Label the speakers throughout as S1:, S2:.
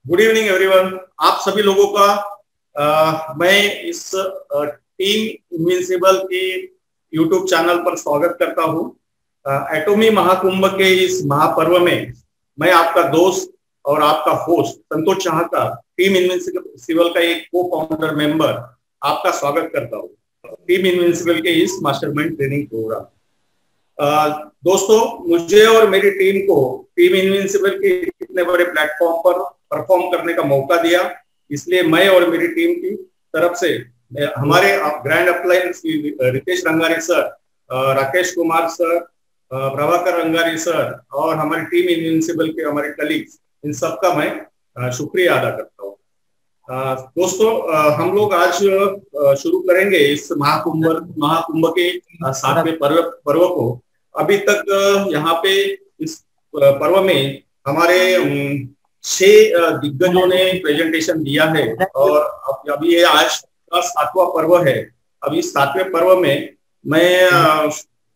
S1: Good evening everyone. आप सभी लोगों का मैं इस टीम इनविंसिबल के यूट्यूब चैनल पर स्वागत करता हूं। एटॉमी महाकुंभ के इस महापर्व में मैं आपका दोस्त और आपका होस्ट संतोष चाहता, टीम इनविंसिबल का एक को फाउंडर मेंबर, आपका स्वागत करता हूं टीम इनविंसिबल के इस मास्टरमाइंड ट्रेनिंग प्रोग्राम। दोस्तों, मुझे और मेरी टीम को टीम इनविंसिबल के इतने बड़े प्लेटफॉर्म पर परफॉर्म करने का मौका दिया, इसलिए मैं और मेरी टीम की तरफ से हमारे grand appliance Ritesh Rangari sir, Rakesh Kumar sir, Prabhakar Rangari sir और हमारी टीम इनविंसिबल के हमारे कलीग्स, इन सबका मैं शुक्रिया अदा करता हूँ। दोस्तों, हम लोग आज शुरू करेंगे इस महाकुंभ के 7वें पर्व को। अभी तक यहाँ पे इस पर्व में हमारे 6 दिग्गजों ने प्रेजेंटेशन दिया है और अभी ये आज का 7वां पर्व है। अब इस 7वें पर्व में मैं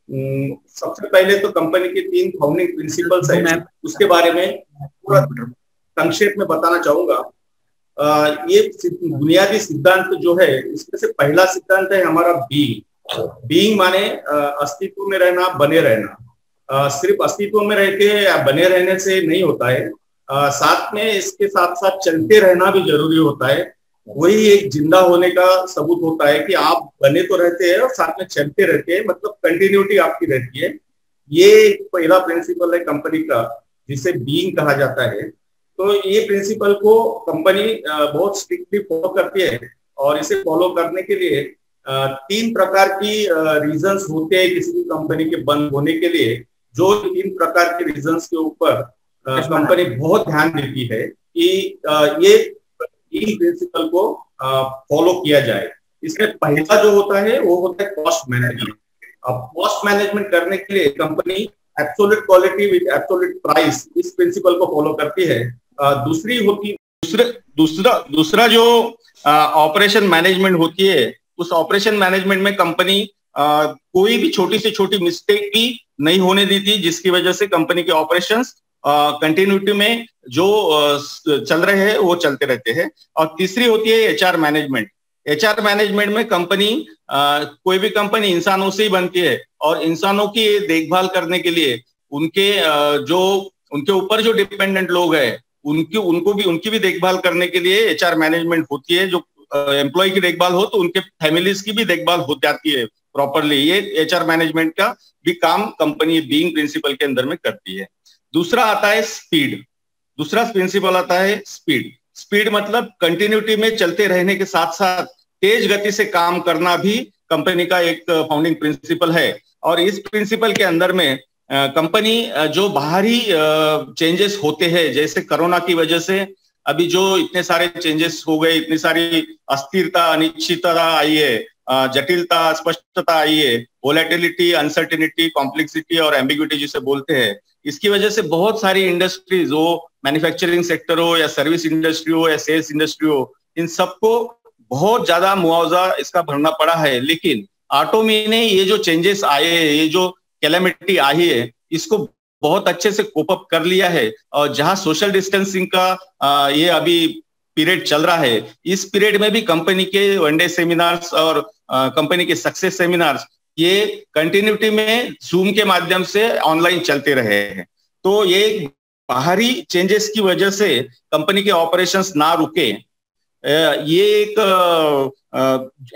S1: सबसे पहले तो कंपनी के 3 फाउंडिंग प्रिंसिपल्स है, उसके बारे में पूरा संक्षेप में बताना चाहूंगा। ये बुनियादी सिद्धांत जो है, इसमें से पहला सिद्धांत है हमारा बीइंग माने अस्तित्व में रहना, बने रहना। सिर्फ अस्तित्व में रह के या बने रहने से नहीं होता है, साथ में इसके साथ साथ चलते रहना भी जरूरी होता है। वही एक जिंदा होने का सबूत होता है कि आप बने तो रहते हैं और साथ में चलते रहते हैं, मतलब कंटिन्यूटी आपकी रहती है। ये पहला प्रिंसिपल है कंपनी का, जिसे बीइंग कहा जाता है। तो ये प्रिंसिपल को कंपनी बहुत स्ट्रिक्टली फॉलो करती है और इसे फॉलो करने के लिए 3 प्रकार की रीजंस होते हैं किसी भी कंपनी के बंद होने के लिए। जो 3 प्रकार के रीजंस के ऊपर कंपनी बहुत ध्यान देती है कि ये प्रिंसिपल को फॉलो किया जाए। इसमें पहला जो होता है वो होता है कॉस्ट मैनेजमेंट। अब कॉस्ट मैनेजमेंट करने के लिए company absolute quality with absolute price, इस प्रिंसिपल को फॉलो करती है। दूसरी होती दूसरा जो ऑपरेशन मैनेजमेंट होती है, उस ऑपरेशन मैनेजमेंट में कंपनी कोई भी छोटी से छोटी मिस्टेक भी नहीं होने देती, जिसकी वजह से कंपनी के ऑपरेशंस कंटिन्यूटी में जो चल रहे हैं वो चलते रहते हैं। और तीसरी होती है एचआर मैनेजमेंट। एचआर मैनेजमेंट में कंपनी कोई भी कंपनी इंसानों से ही बनती है और इंसानों की देखभाल करने के लिए उनके ऊपर जो डिपेंडेंट लोग हैं उनकी भी देखभाल करने के लिए एचआर मैनेजमेंट होती है। जो एम्प्लॉय की देखभाल हो तो उनके फैमिलीज की भी देखभाल हो जाती है प्रॉपरली। ये एचआर मैनेजमेंट का भी काम कंपनी बीइंग प्रिंसिपल के अंदर में करती है। दूसरा आता है स्पीड। दूसरा प्रिंसिपल आता है स्पीड मतलब कंटिन्यूटी में चलते रहने के साथ साथ तेज गति से काम करना भी कंपनी का एक फाउंडिंग प्रिंसिपल है। और इस प्रिंसिपल के अंदर में कंपनी जो बाहरी चेंजेस होते हैं, जैसे कोरोना की वजह से अभी जो इतने सारे चेंजेस हो गए, इतनी सारी अस्थिरता, अनिश्चितता आई है, जटिलता, स्पष्टता आई है, वोलेटिलिटी, अनसर्टेनिटी, कॉम्प्लेक्सिटी और एम्बिग्विटी जिसे बोलते हैं। इसकी वजह से बहुत सारी इंडस्ट्रीज हो, मैन्युफैक्चरिंग सेक्टर हो या सर्विस इंडस्ट्री हो या सेल्स इंडस्ट्री हो, इन सबको बहुत ज्यादा मुआवजा इसका भरना पड़ा है। लेकिन एटॉमी ने ये जो चेंजेस आए, ये जो कैलेमिटी आई है, इसको बहुत अच्छे से कोप अप कर लिया है। और जहां सोशल डिस्टेंसिंग का ये अभी पीरियड चल रहा है, इस पीरियड में भी कंपनी के वनडे सेमिनार्स और कंपनी के सक्सेस सेमिनार्स ये कंटिन्यूटी में जूम के माध्यम से ऑनलाइन चलते रहे हैं। तो ये बाहरी चेंजेस की वजह से कंपनी के ऑपरेशंस ना रुके, ये एक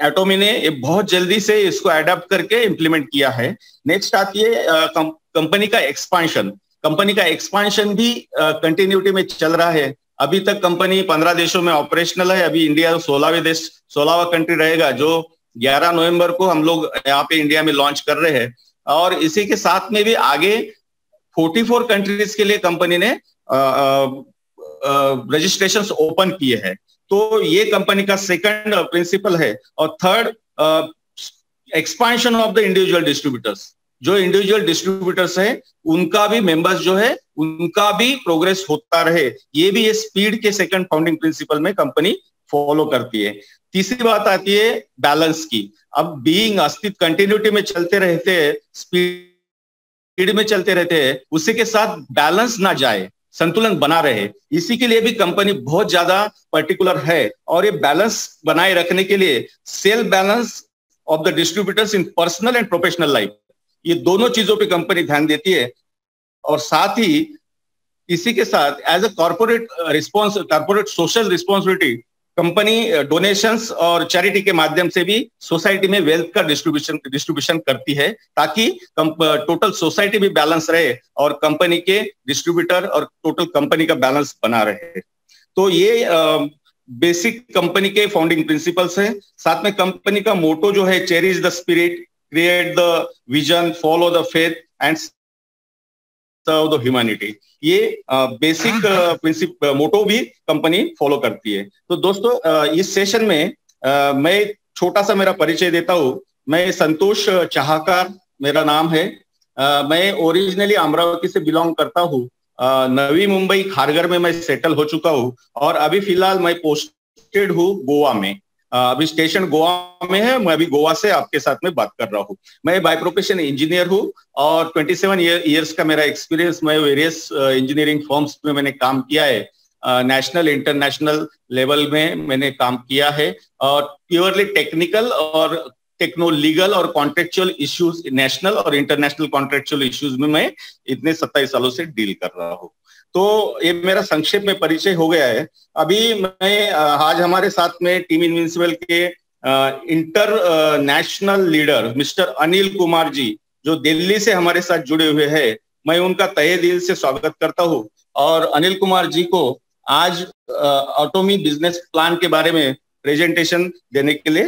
S1: एटॉमी ने बहुत जल्दी से इसको अडॉप्ट करके इम्प्लीमेंट किया है। नेक्स्ट आती है कंपनी का एक्सपांशन। कंपनी का एक्सपांशन भी कंटिन्यूटी में चल रहा है। अभी तक कंपनी 15 देशों में ऑपरेशनल है। अभी इंडिया 16वां कंट्री रहेगा, जो 11 नवंबर को हम लोग यहाँ पे इंडिया में लॉन्च कर रहे हैं। और इसी के साथ में भी आगे 44 कंट्रीज के लिए कंपनी ने रजिस्ट्रेशंस ओपन किए हैं। तो ये कंपनी का सेकंड प्रिंसिपल है। और third, expansion of the individual distributors. जो इंडिविजुअल डिस्ट्रीब्यूटर्स है उनका भी मेंबर्स जो है उनका भी प्रोग्रेस होता रहे, ये भी ये स्पीड के सेकंड फाउंडिंग प्रिंसिपल में कंपनी फॉलो करती है। तीसरी बात आती है बैलेंस की। अब बीइंग अस्तित्व कंटिन्यूटी में चलते रहते हैं, स्पीड में चलते रहते हैं, उसी के साथ बैलेंस ना जाए। संतुलन बना रहे, इसी के लिए भी कंपनी बहुत ज्यादा पर्टिकुलर है। और ये बैलेंस बनाए रखने के लिए sale balance of the distributors in personal and professional life, ये दोनों चीजों पे कंपनी ध्यान देती है। और साथ ही इसी के साथ as a corporate social responsibility, company donations और चैरिटी के माध्यम से भी सोसाइटी में वेल्थ का डिस्ट्रीब्यूशन करती है, ताकि टोटल सोसाइटी भी बैलेंस रहे और कंपनी के डिस्ट्रीब्यूटर और टोटल कंपनी का बैलेंस बना रहे। तो ये बेसिक कंपनी के फाउंडिंग प्रिंसिपल्स हैं। साथ में कंपनी का मोटो जो है, cherish the spirit, create the vision, follow the faith and serve the humanity, ये बेसिक प्रिंसिपल मोटो भी कंपनी फॉलो करती है। तो दोस्तों इस सेशन में मैं छोटा सा मेरा परिचय देता हूँ। मैं संतोष चाहकर मेरा नाम है। मैं ओरिजिनली अमरावती से बिलोंग करता हूँ। नवी मुंबई खारघर में मैं सेटल हो चुका हूँ और अभी फिलहाल मैं पोस्टेड हूँ गोवा में। अभी स्टेशन गोवा में है। मैं अभी गोवा से आपके साथ में बात कर रहा हूँ। मैं बाय प्रोफेशन इंजीनियर हूँ और 27 ईयर्स का मेरा एक्सपीरियंस, मैं वेरियस इंजीनियरिंग फर्म्स में मैंने काम किया है। नेशनल इंटरनेशनल लेवल में मैंने काम किया है और प्योरली टेक्निकल और टेक्नो लीगल और कॉन्ट्रेक्चुअल इश्यूज, नेशनल और इंटरनेशनल कॉन्ट्रेक्चुअल इश्यूज में मैं इतने 27 सालों से डील कर रहा हूँ। तो ये मेरा संक्षेप में परिचय हो गया है। अभी मैं आज हमारे साथ में टीम इनविंसिबल के international leader mister Anil Kumar ji, जो दिल्ली से हमारे साथ जुड़े हुए हैं, मैं उनका तहे दिल से स्वागत करता हूँ। और अनिल कुमार जी को आज ऑटोमी बिजनेस प्लान के बारे में प्रेजेंटेशन देने के लिए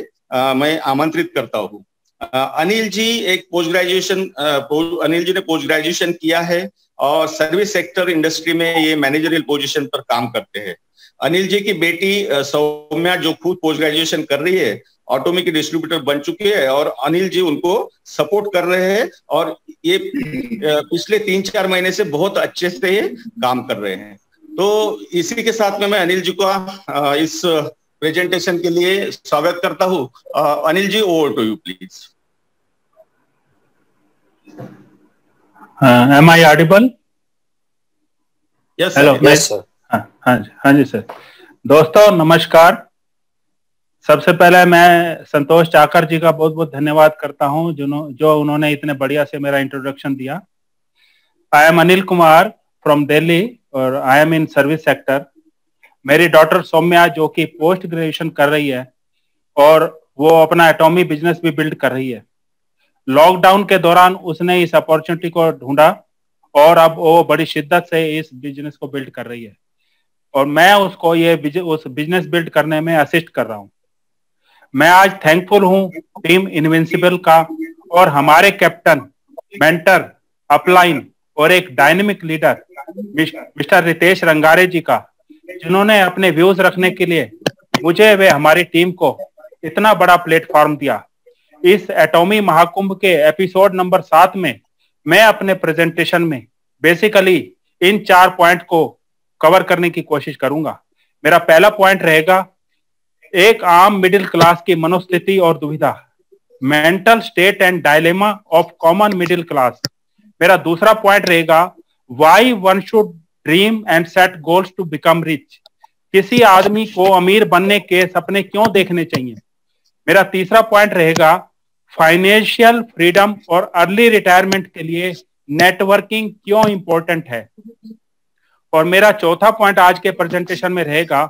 S1: मैं आमंत्रित करता हूँ। अनिल जी अनिल जी ने पोस्ट ग्रेजुएशन किया है और सर्विस सेक्टर इंडस्ट्री में ये मैनेजरियल पोजीशन पर काम करते हैं। अनिल जी की बेटी सौम्या, जो खुद पोस्ट ग्रेजुएशन कर रही है, ऑटोमी की डिस्ट्रीब्यूटर बन चुकी है और अनिल जी उनको सपोर्ट कर रहे हैं और ये पिछले 3-4 महीने से बहुत अच्छे से ये काम कर रहे हैं। तो इसी के साथ में मैं अनिल जी का इस प्रेजेंटेशन के लिए स्वागत करता हूँ। Anil ji, over to you please.
S2: Am I audible?
S1: Yes,
S2: Hello,
S1: yes, sir.
S2: हाँ जी सर। दोस्तों नमस्कार। सबसे पहले मैं संतोष चाकर जी का बहुत बहुत धन्यवाद करता हूं जो उन्होंने इतने बढ़िया से मेरा इंट्रोडक्शन दिया। I am Anil Kumar from Delhi और I am in service sector. मेरी डॉटर सौम्या जो कि पोस्ट ग्रेजुएशन कर रही है और वो अपना एटॉमी बिजनेस भी बिल्ड कर रही है। लॉकडाउन के दौरान उसने इस अपॉर्चुनिटी को ढूंढा और अब वो बड़ी शिद्दत से इस बिजनेस को बिल्ड कर रही है और मैं उसको उस बिजनेस बिल्ड करने में असिस्ट कर रहा हूं। मैं आज थैंकफुल हूं टीम इनविंसिबल का और हमारे कैप्टन, मेंटर, अपलाइन और एक dynamic leader mister Ritesh Rangare जी का, जिन्होंने अपने व्यूज रखने के लिए मुझे वे हमारी टीम को इतना बड़ा प्लेटफॉर्म दिया। इस एटॉमी महाकुंभ के एपिसोड नंबर 7 में मैं अपने प्रेजेंटेशन में बेसिकली इन 4 पॉइंट को कवर करने की कोशिश करूंगा। मेरा पहला पॉइंट रहेगा एक आम मिडिल क्लास की मनोस्थिति और दुविधा, mental state and dilemma of common middle class. मेरा दूसरा पॉइंट रहेगा why one should dream and set goals to become rich, किसी आदमी को अमीर बनने के सपने क्यों देखने चाहिए। मेरा तीसरा पॉइंट रहेगा फाइनेंशियल फ्रीडम और अर्ली रिटायरमेंट के लिए नेटवर्किंग क्यों इंपॉर्टेंट है। और मेरा चौथा पॉइंट आज के प्रेजेंटेशन में रहेगा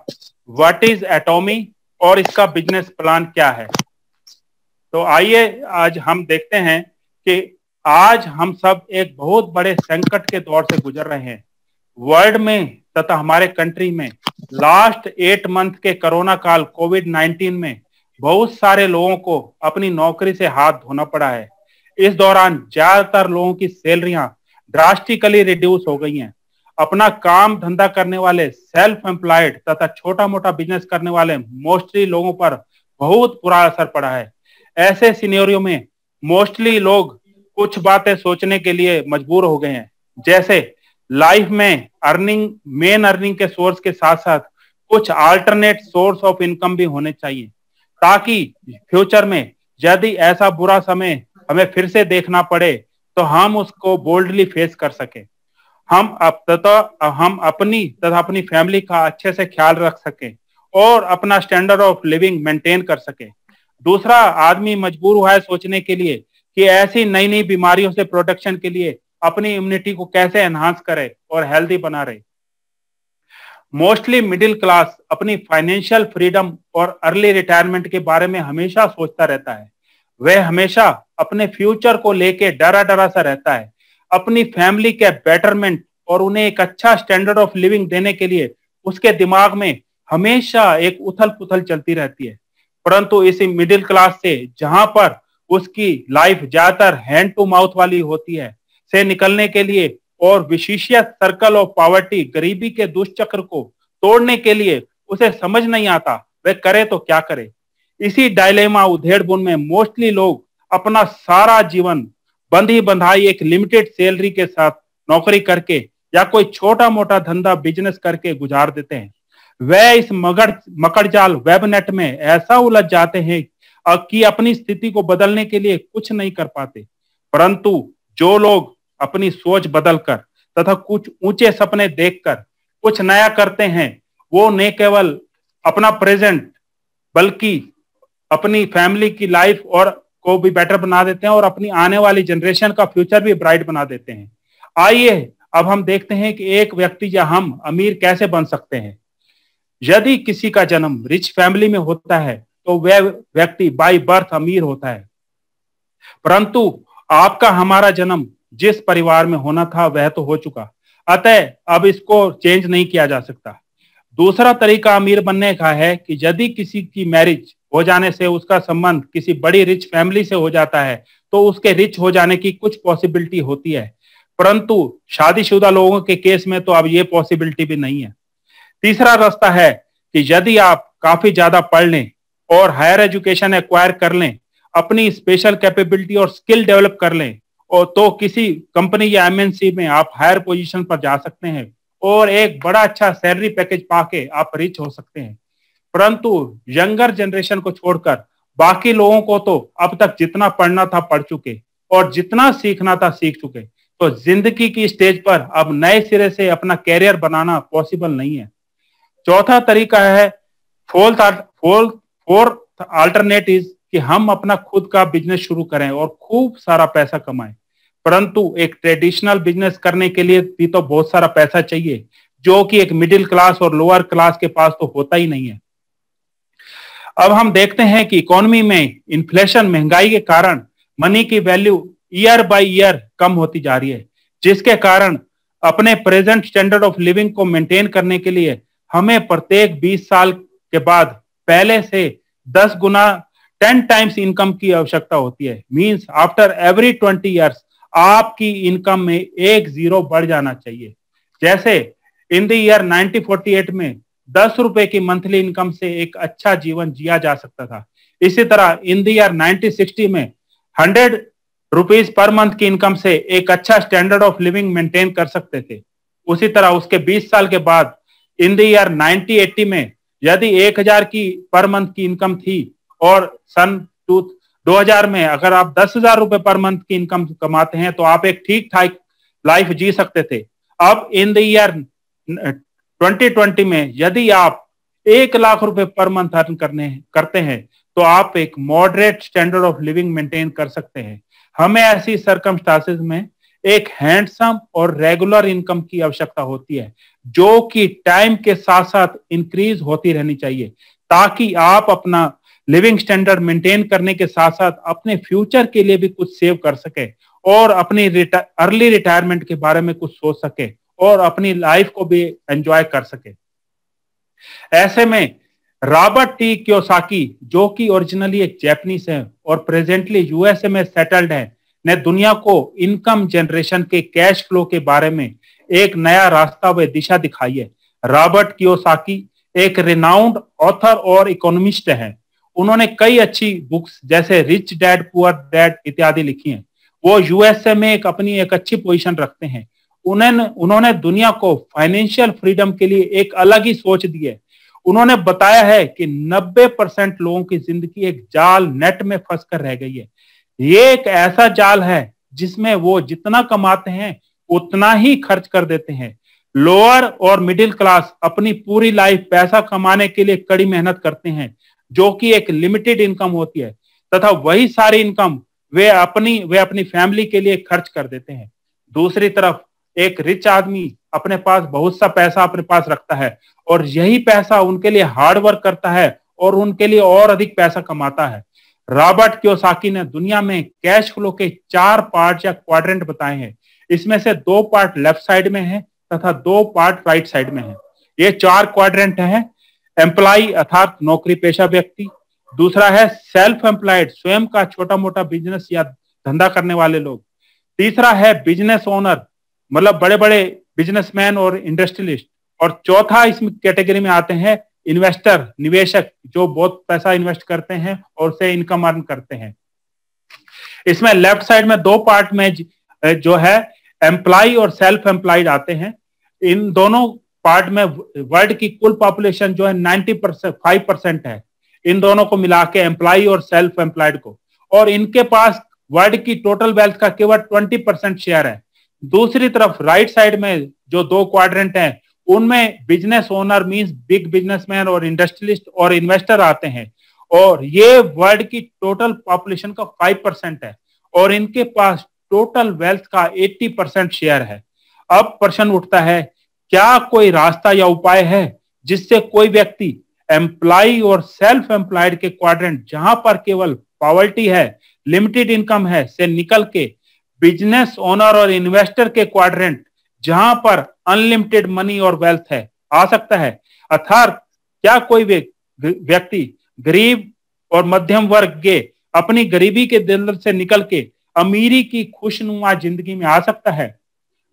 S2: व्हाट इज एटॉमी और इसका बिजनेस प्लान क्या है। तो आइए आज हम देखते हैं कि आज हम सब एक बहुत बड़े संकट के दौर से गुजर रहे हैं। वर्ल्ड में तथा हमारे कंट्री में लास्ट 8 मंथ के कोरोना काल कोविड-19 में बहुत सारे लोगों को अपनी नौकरी से हाथ धोना पड़ा है। इस दौरान ज्यादातर लोगों की सैलरियां ड्रास्टिकली रिड्यूस हो गई हैं। अपना काम धंधा करने वाले, सेल्फ एम्प्लॉयड तथा छोटा मोटा बिजनेस करने वाले मोस्टली लोगों पर बहुत बुरा असर पड़ा है। ऐसे सिनेरियो में मोस्टली लोग कुछ बातें सोचने के लिए मजबूर हो गए हैं, जैसे लाइफ में मेन अर्निंग के सोर्स के साथ साथ कुछ अल्टरनेट सोर्स ऑफ इनकम भी होने चाहिए, ताकि फ्यूचर में यदि ऐसा बुरा समय हमें फिर से देखना पड़े तो हम उसको बोल्डली फेस कर सके। हम अपनी तथा अपनी फैमिली का अच्छे से ख्याल रख सकें और अपना स्टैंडर्ड ऑफ लिविंग मेंटेन कर सके। दूसरा, आदमी मजबूर हुआ है सोचने के लिए कि ऐसी नई नई बीमारियों से प्रोटेक्शन के लिए अपनी इम्यूनिटी को कैसे एनहांस करे और हेल्दी बना रहे। मोस्टली मिडिल क्लास अपनी फाइनेंशियल फ्रीडम और अर्ली रिटायरमेंट के बारे में हमेशा सोचता रहता है। वह हमेशा अपने फ्यूचर को लेके डरा डरा सा रहता है। अपनी फैमिली के बेटरमेंट और उन्हें एक अच्छा स्टैंडर्ड ऑफ लिविंग देने के लिए उसके दिमाग में हमेशा एक उथल पुथल चलती रहती है। परंतु इसी मिडिल क्लास से, जहां पर उसकी लाइफ ज्यादातर हैंड टू माउथ वाली होती है, से निकलने के लिए और विशेषित सर्कल ऑफ पॉवर्टी, गरीबी के दुष्चक्र को तोड़ने के लिए उसे समझ नहीं आता वह करे तो क्या करे। इसी डायलेमा उधेड़बुन में मोस्टली लोग अपना सारा जीवन बंधी बंधाई एक लिमिटेड सैलरी के साथ नौकरी करके या कोई छोटा मोटा धंधा बिजनेस करके गुजार देते हैं। वह इस मकड़जाल वेबनेट में ऐसा उलझ जाते हैं कि अपनी स्थिति को बदलने के लिए कुछ नहीं कर पाते। परंतु जो लोग अपनी सोच बदलकर तथा कुछ ऊंचे सपने देखकर कुछ नया करते हैं, वो न केवल अपना प्रेजेंट बल्कि अपनी फैमिली की लाइफ और को भी बेटर बना देते हैं और अपनी आने वाली जनरेशन का फ्यूचर भी ब्राइट बना देते हैं। आइए अब हम देखते हैं कि एक व्यक्ति या हम अमीर कैसे बन सकते हैं। यदि किसी का जन्म रिच फैमिली में होता है तो वह व्यक्ति बाय बर्थ अमीर होता है। परंतु आपका हमारा जन्म जिस परिवार में होना था वह तो हो चुका, अतः अब इसको चेंज नहीं किया जा सकता। दूसरा तरीका अमीर बनने का है कि यदि किसी की मैरिज हो जाने से उसका संबंध किसी बड़ी रिच फैमिली से हो जाता है तो उसके रिच हो जाने की कुछ पॉसिबिलिटी होती है। परंतु शादीशुदा लोगों के केस में तो अब ये पॉसिबिलिटी भी नहीं है। तीसरा रास्ता है कि यदि आप काफी ज्यादा पढ़ लें और हायर एजुकेशन एक्वायर कर लें, अपनी स्पेशल कैपेबिलिटी और स्किल डेवलप कर लें, और तो किसी कंपनी या एमएनसी में आप हायर पोजीशन पर जा सकते हैं और एक बड़ा अच्छा सैलरी पैकेज पाके आप रिच हो सकते हैं। परंतु यंगर जनरेशन को छोड़कर बाकी लोगों को तो अब तक जितना पढ़ना था पढ़ चुके और जितना सीखना था सीख चुके, तो जिंदगी की स्टेज पर अब नए सिरे से अपना कैरियर बनाना पॉसिबल नहीं है। चौथा तरीका है फोर्थ अल्टरनेटिव कि हम अपना खुद का बिजनेस शुरू करें और खूब सारा पैसा कमाएं। परंतु एक ट्रेडिशनल बिजनेस करने के लिए भी तो बहुत सारा पैसा चाहिए, जो कि एक मिडिल क्लास और लोअर क्लास के पास तो होता ही नहीं है। अब हम देखते हैं कि इकोनॉमी में इन्फ्लेशन, महंगाई के कारण मनी की वैल्यू ईयर बाय ईयर कम होती जा रही है, जिसके कारण अपने प्रेजेंट स्टैंडर्ड ऑफ लिविंग को मेंटेन करने के लिए हमें प्रत्येक 20 साल के बाद पहले से 10 गुना 10 टाइम्स इनकम की आवश्यकता होती है। मींस आफ्टर एवरी 20 इयर्स आपकी इनकम में एक जीरो बढ़ जाना चाहिए। जैसे इन द ईयर 1948 में 10 रुपए की मंथली इनकम से एक अच्छा जीवन जिया जा सकता था। इसी तरह इन द ईयर 1960 में 100 रुपीज पर मंथ की इनकम से एक अच्छा स्टैंडर्ड ऑफ लिविंग मेंटेन कर सकते थे। उसी तरह उसके 20 साल के बाद इन द ईयर 1980 में यदि 1000 की पर मंथ की इनकम थी और सन 2000 में अगर आप 10,000 रुपए पर मंथ की इनकम कमाते हैं तो आप एक ठीक ठाक लाइफ जी सकते थे। अब इन द ईयर 2020 में यदि आप 1 लाख रुपए पर मंथ अर्न करते हैं तो आप एक moderate standard of living maintain कर सकते हैं। हमें ऐसी सर्कमस्टांसेस में एक हैंडसम और रेगुलर इनकम की आवश्यकता होती है, जो कि टाइम के साथ साथ इंक्रीज होती रहनी चाहिए, ताकि आप अपना लिविंग स्टैंडर्ड मेंटेन करने के साथ साथ अपने फ्यूचर के लिए भी कुछ सेव कर सके और अपनी अर्ली रिटायरमेंट के बारे में कुछ सोच सके और अपनी लाइफ को भी एंजॉय कर सके। ऐसे में रॉबर्ट टी कियोसाकी, जो कि ओरिजिनली एक जापानीज है और प्रेजेंटली यूएसए में सेटल्ड है, ने दुनिया को इनकम जनरेशन के कैश फ्लो के बारे में एक नया रास्ता व दिशा दिखाई है। रॉबर्ट कियोसाकी एक रिनाउंड ऑथर और इकोनॉमिस्ट हैं। उन्होंने कई अच्छी बुक्स जैसे रिच डैड पुअर डैड इत्यादि लिखी हैं। वो यूएसए में अपनी एक अच्छी पोजीशन रखते हैं। उन्होंने दुनिया को फाइनेंशियल फ्रीडम के लिए एक अलग ही सोच दी है। उन्होंने बताया है कि 90% लोगों की जिंदगी एक जाल नेट में फंस कर रह गई है। ये एक ऐसा जाल है जिसमें वो जितना कमाते हैं उतना ही खर्च कर देते हैं। लोअर और मिडिल क्लास अपनी पूरी लाइफ पैसा कमाने के लिए कड़ी मेहनत करते हैं, जो कि एक लिमिटेड इनकम होती है, तथा वही सारी इनकम वे अपनी फैमिली के लिए खर्च कर देते हैं। दूसरी तरफ एक रिच आदमी अपने पास बहुत सा पैसा अपने पास रखता है और यही पैसा उनके लिए हार्ड वर्क करता है और उनके लिए और अधिक पैसा कमाता है। रॉबर्ट कियोसाकी ने दुनिया में कैश फ्लो के 4 पार्ट या क्वाड्रेंट बताए हैं। इसमें से 2 पार्ट लेफ्ट साइड में है तथा 2 पार्ट राइट साइड में है। ये 4 क्वाड्रेंट हैं। एम्प्लॉय अर्थात नौकरी पेशा व्यक्ति, दूसरा है सेल्फ एम्प्लॉयड, स्वयं का छोटा मोटा बिजनेस या धंधा करने वाले लोग, तीसरा है बिजनेस ओनर, मतलब बड़े बड़े बिजनेसमैन और इंडस्ट्रियलिस्ट, और चौथा इस कैटेगरी में आते हैं इन्वेस्टर, निवेशक, जो बहुत पैसा इन्वेस्ट करते हैं और से इनकम अर्न करते हैं। इसमें लेफ्ट साइड में 2 पार्ट में जो है एम्प्लॉय और सेल्फ एम्प्लॉयड आते हैं। इन दोनों पार्ट में वर्ल्ड की कुल पॉपुलेशन जो है 95% है, इन दोनों को मिला के एम्प्लॉय और सेल्फ एम्प्लॉयड को, और इनके पास वर्ल्ड की टोटल वेल्थ का केवल 20% शेयर है। दूसरी तरफ राइट साइड में जो 2 क्वाड्रेंट हैं उनमें business owner means big businessman और इंडस्ट्रियलिस्ट और इन्वेस्टर आते हैं, और ये वर्ल्ड की टोटल पॉपुलेशन का 5% है और इनके पास टोटल वेल्थ का 80% शेयर है। अब प्रश्न उठता है, क्या कोई रास्ता या उपाय है जिससे कोई व्यक्ति एम्प्लॉय और सेल्फ एम्प्लॉयड के क्वाड्रेंट, जहां पर केवल पॉवर्टी है, लिमिटेड इनकम है, से निकल के बिजनेस ओनर और इन्वेस्टर के क्वाड्रेंट, जहां पर अनलिमिटेड मनी और वेल्थ है, आ सकता है? अर्थात क्या कोई व्यक्ति गरीब और मध्यम वर्ग के अपनी गरीबी के दलदल से निकल के अमीरी की खुशनुमा जिंदगी में आ सकता है?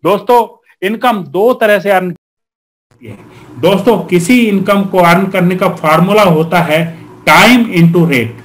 S2: दोस्तों, इनकम 2 तरह से अर्न होती है। दोस्तों, किसी इनकम को अर्न करने का फार्मूला होता है टाइम इनटू रेट।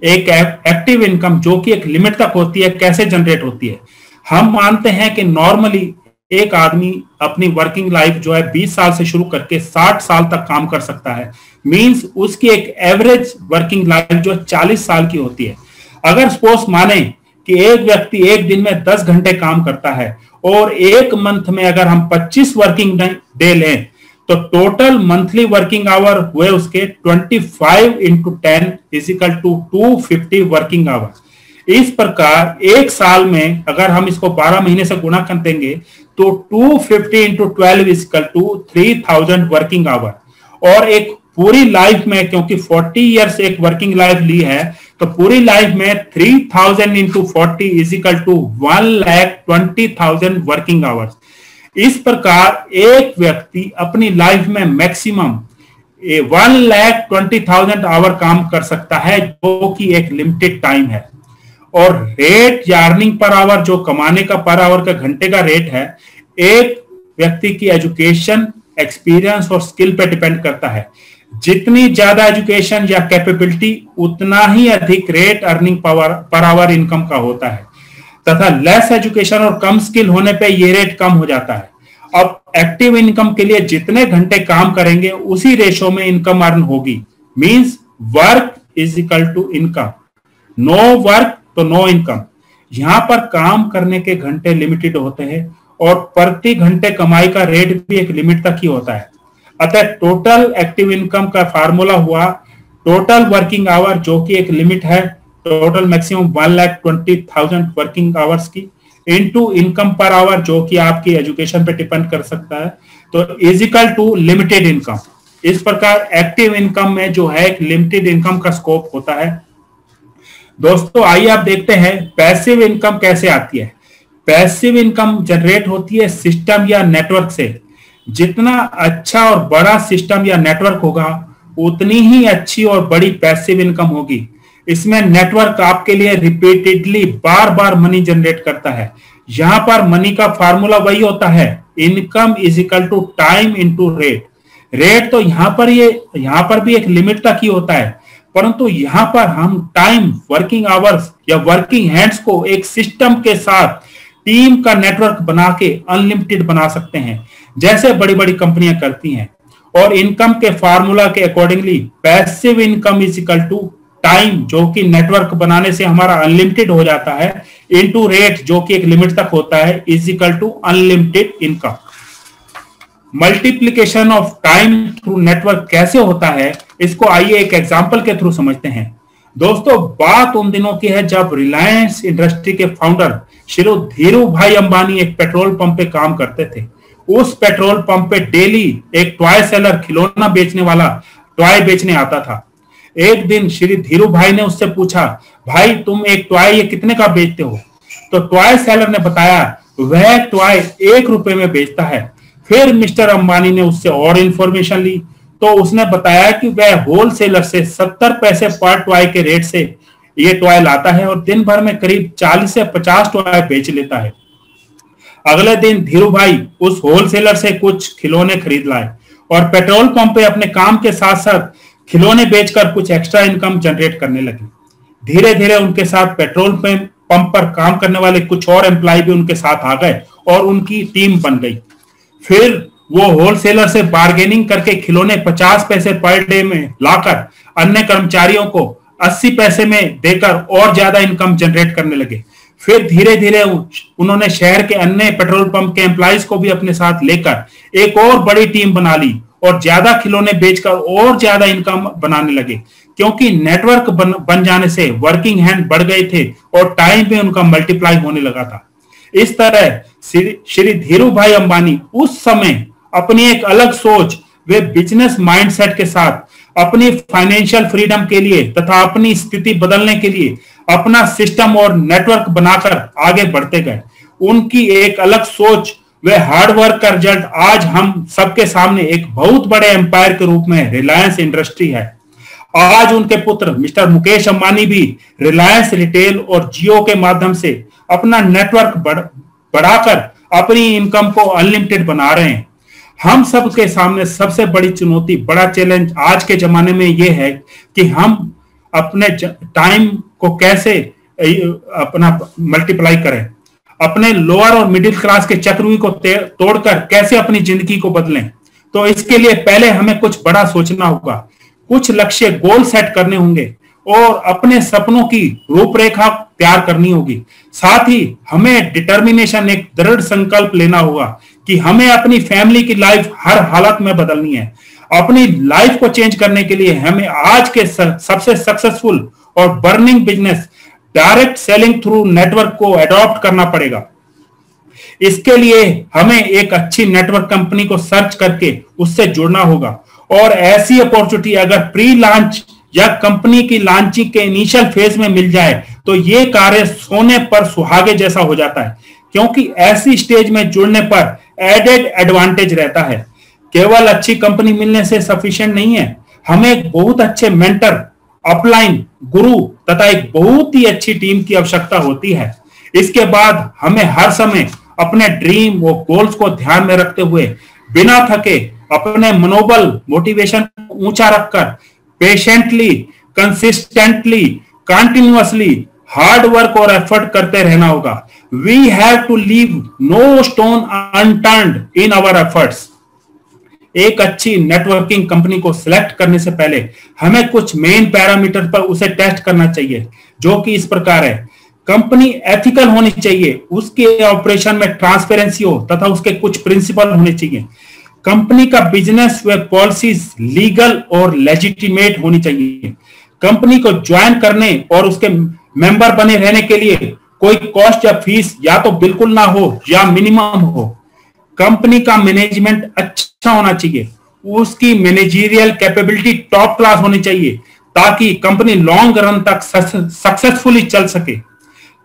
S2: एक एक्टिव इनकम जो कि एक लिमिट तक होती है, कैसे जनरेट होती है? हम मानते हैं कि नॉर्मली एक आदमी अपनी वर्किंग लाइफ जो है 20 साल से शुरू करके 60 साल तक काम कर सकता है। मींस उसकी एक एवरेज वर्किंग लाइफ जो 40 साल की होती है। अगर सपोज माने कि एक व्यक्ति एक दिन में 10 घंटे काम करता है और एक मंथ में अगर हम 25 वर्किंग डे लें तो टोटल मंथली वर्किंग आवर हुए उसके 25 into 10 is equal to 250 working hour. इस प्रकार एक साल में अगर हम इसको 12 महीने से गुणा कर देंगे तो 250 into 12 is equal to 3000 working hour. और एक पूरी लाइफ में, क्योंकि 40 ईयर्स एक वर्किंग लाइफ ली है, तो पूरी लाइफ में 3000 into 40 is equal to 1,20,000 working hours. इस प्रकार एक व्यक्ति अपनी लाइफ में मैक्सिमम 1,20,000 आवर काम कर सकता है, जो कि एक लिमिटेड टाइम है। और रेट या अर्निंग पर आवर, जो कमाने का पर आवर का घंटे का रेट है, एक व्यक्ति की एजुकेशन, एक्सपीरियंस और स्किल पे डिपेंड करता है। जितनी ज्यादा एजुकेशन या कैपेबिलिटी, उतना ही अधिक rate earning per hour income का होता है, तथा लेस एजुकेशन और कम स्किल होने पे ये रेट कम हो जाता है। अब एक्टिव इनकम के लिए जितने घंटे काम करेंगे उसी रेशो में इनकम अर्न होगी। Means work is equal to income, no work तो नो इनकम। यहां पर काम करने के घंटे लिमिटेड होते हैं और प्रति घंटे कमाई का रेट भी एक लिमिट तक ही होता है। अतः टोटल एक्टिव इनकम का फार्मूला हुआ टोटल वर्किंग आवर, जो कि एक लिमिट है, टोटल मैक्सिमम 1,20,000 वर्किंग आवर्स की, इनटू इनकम पर आवर, जो कि आपकी एजुकेशन पे डिपेंड कर सकता है, तो इजिकल टू लिमिटेड इनकम। इस प्रकार एक्टिव इनकम में जो है एक लिमिटेड इनकम का स्कोप होता है। दोस्तों, आइए आप देखते हैं पैसिव इनकम कैसे आती है। पैसिव इनकम जनरेट होती है सिस्टम या नेटवर्क से। जितना अच्छा और बड़ा सिस्टम या नेटवर्क होगा, उतनी ही अच्छी और बड़ी पैसिव इनकम होगी। इसमें नेटवर्क आपके लिए रिपीटेडली बार बार मनी जनरेट करता है। यहां पर मनी का फार्मूला वही होता है, income is equal to time into rate. Rate तो यहां पर भी एक लिमिट तक ही होता है, परंतु यहां पर हम टाइम, वर्किंग आवर्स या वर्किंग हैंड्स को एक सिस्टम के साथ टीम का नेटवर्क बना के अनलिमिटेड बना सकते हैं, जैसे बड़ी बड़ी कंपनियां करती हैं। और इनकम के फार्मूला के accordingly passive income is equal to time, जो कि नेटवर्क बनाने से हमारा अनलिमिटेड हो जाता है, इनटू रेट जो कि एक लिमिट तक होता है is equal to unlimited income. Multiplication of time through network कैसे होता है, इसको आइए एक एग्जांपल के थ्रू समझते हैं। दोस्तों, बात उन दिनों की है जब रिलायंस इंडस्ट्री के फाउंडर श्री धीरू भाई अंबानी एक पेट्रोल पंप पे काम करते थे। उस पेट्रोल पंप पे डेली एक टॉय सेलर, खिलौना बेचने वाला, टॉय बेचने आता था। एक दिन श्री धीरू भाई ने उससे पूछा, भाई तुम एक टॉय ये कितने का बेचते हो? तो टॉय सेलर ने बताया वह टॉय 1 रुपए में बेचता है। फिर मिस्टर अंबानी ने उससे और इंफॉर्मेशन ली तो उसने बताया कि वह होलसेलर से 70 पैसे पर टॉय के रेट से ये टॉय लाता है और दिन भर में करीब 40 से 50 टॉय बेच लेता है। अगले दिन धीरू भाई उस होलसेलर से कुछ खिलौने खरीद लाए और पेट्रोल पंप पे अपने काम के साथ साथ खिलौने बेचकर कुछ एक्स्ट्रा इनकम जनरेट करने लगे। धीरे धीरे उनके साथ पेट्रोल पंप पर काम करने वाले कुछ और एम्प्लॉय भी उनके साथ आ गए और उनकी टीम बन गई। फिर वो होलसेलर से बार्गेनिंग करके खिलौने 50 पैसे पर डे में लाकर अन्य कर्मचारियों को 80 पैसे में देकर और ज्यादा इनकम जनरेट करने लगे। फिर धीरे धीरे उन्होंने शहर के अन्य पेट्रोल पंप के एम्प्लॉइज को भी अपने साथ लेकर एक और बड़ी टीम बना ली और ज्यादा खिलौने बेचकर और ज्यादा इनकम बनाने लगे, क्योंकि नेटवर्क बन जाने से वर्किंग हैंड बढ़ गए थे और टाइम भी उनका मल्टीप्लाई होने लगा था। इस तरह श्री धीरू भाई अंबानी उस समय अपनी एक अलग सोच वे बिजनेस माइंडसेट के साथ अपनी फाइनेंशियल फ्रीडम के लिए तथा अपनी स्थिति बदलने के लिए अपना सिस्टम और नेटवर्क बनाकर आगे बढ़ते गए। उनकी एक अलग सोच वे हार्डवर्क का रिजल्ट आज हम सबके सामने एक बहुत बड़े एम्पायर के रूप में रिलायंस इंडस्ट्री है। आज उनके पुत्र मिस्टर मुकेश अंबानी भी रिलायंस रिटेल और जियो के माध्यम से अपना नेटवर्क बढ़ाकर अपनी इनकम को अनलिमिटेड बना रहे हैं। हम सबके सामने सबसे बड़ी चुनौती, बड़ा चैलेंज आज के जमाने में यह है कि हम अपने टाइम को कैसे अपना मल्टीप्लाई करें, अपने लोअर और मिडिल क्लास के चक्रव्यूह को तोड़कर कैसे अपनी जिंदगी को बदलें। तो इसके लिए पहले हमें कुछ बड़ा सोचना होगा, कुछ लक्ष्य गोल सेट करने होंगे और अपने सपनों की रूपरेखा तैयार करनी होगी। साथ ही हमें डिटर्मिनेशन, एक दृढ़ संकल्प लेना होगा कि हमें अपनी फैमिली की लाइफ हर हालत में बदलनी है। अपनी लाइफ को चेंज करने के लिए हमें आज के सबसे सक्सेसफुल और burning business direct selling through network को अडॉप्ट करना पड़ेगा। इसके लिए हमें एक अच्छी नेटवर्क कंपनी को सर्च करके उससे जुड़ना होगा और ऐसी अपॉर्चुनिटी अगर प्री लॉन्च या कंपनी की लॉन्चिंग के इनिशियल फेज में मिल जाए तो ये कार्य सोने पर सुहागे जैसा हो जाता है, क्योंकि ऐसी स्टेज में जुड़ने पर एडेड एडवांटेज रहता है। केवल अच्छी कंपनी मिलने से सफिशिएंट नहीं है, हमें एक बहुत अच्छे मेंटर, अपलाइन, गुरु तथा एक बहुत ही अच्छी टीम की आवश्यकता होती है। इसके बाद हमें हर समय अपने ड्रीम और गोल्स को ध्यान में रखते हुए बिना थके अपने मनोबल, मोटिवेशन ऊंचा रखकर patiently, consistently, continuously hard work और एफर्ट करते रहना होगा। We have to leave no stone unturned in our efforts. एक अच्छी नेटवर्किंग कंपनी को सिलेक्ट करने से पहले हमें कुछ मेन पैरामीटर पर उसे टेस्ट करना चाहिए, जो कि इस प्रकार है। कंपनी एथिकल होनी चाहिए, उसके ऑपरेशन में ट्रांसपेरेंसी हो तथा उसके कुछ प्रिंसिपल होने चाहिए। कंपनी का बिजनेस व पॉलिसीज लीगल और लेजिटिमेट होनी चाहिए। कंपनी को ज्वाइन करने और उसके मेंबर बने रहने के लिए कोई कॉस्ट या फीस या तो बिल्कुल ना हो या मिनिमम हो। कंपनी का मैनेजमेंट अच्छा होना चाहिए, उसकी मैनेजरियल कैपेबिलिटी टॉप क्लास होनी चाहिए ताकि कंपनी लॉन्ग रन तक सक्सेसफुली चल सके।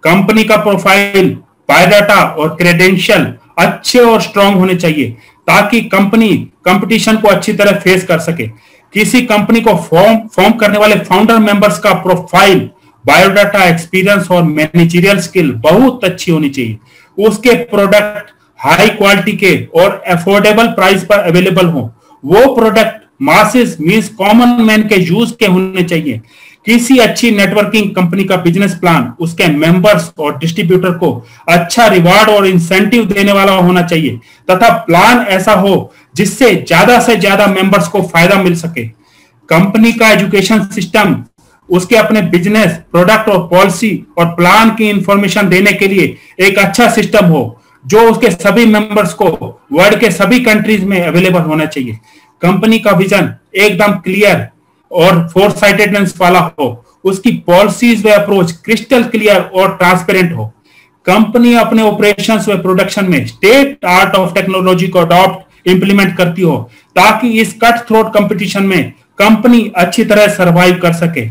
S2: कंपनी का प्रोफाइल, बायोडाटा और क्रेडेंशियल अच्छे और स्ट्रांग होने चाहिए ताकि कंपनी कंपटीशन को अच्छी तरह फेस कर सके। किसी कंपनी को फॉर्म करने वाले फाउंडर मेंबर्स का प्रोफाइल, बायोडाटा, एक्सपीरियंस और मैनेजरियल स्किल बहुत अच्छी होनी चाहिए। उसके प्रोडक्ट हाई क्वालिटी के और अफोर्डेबल प्राइस पर अवेलेबल हो। वो product masses means common man के यूज के होने चाहिए। किसी अच्छी नेटवर्किंग कंपनी का बिजनेस प्लान उसके मेंबर्स और डिस्ट्रीब्यूटर को अच्छा रिवार्ड और इंसेंटिव देने वाला होना चाहिए तथा प्लान ऐसा हो जिससे ज्यादा से ज्यादा मेंबर्स को फायदा मिल सके। कंपनी का एजुकेशन सिस्टम उसके अपने बिजनेस, प्रोडक्ट और पॉलिसी और प्लान की इंफॉर्मेशन देने के लिए एक अच्छा सिस्टम हो जो उसके सभी मेंबर्स को वर्ल्ड के सभी कंट्रीज में अवेलेबल होना चाहिए। कंपनी का विजन एकदम क्लियर और फोरसाइटेडनेस वाला हो, उसकी पॉलिसीज व अप्रोच क्रिस्टल क्लियर और ट्रांसपेरेंट हो। कंपनी अपने ऑपरेशंस व प्रोडक्शन में स्टेट आर्ट ऑफ टेक्नोलॉजी को अडॉप्ट इंप्लीमेंट करती हो ताकि इस कट थ्रोट कंपटीशन में कंपनी अच्छी तरह सर्वाइव कर सके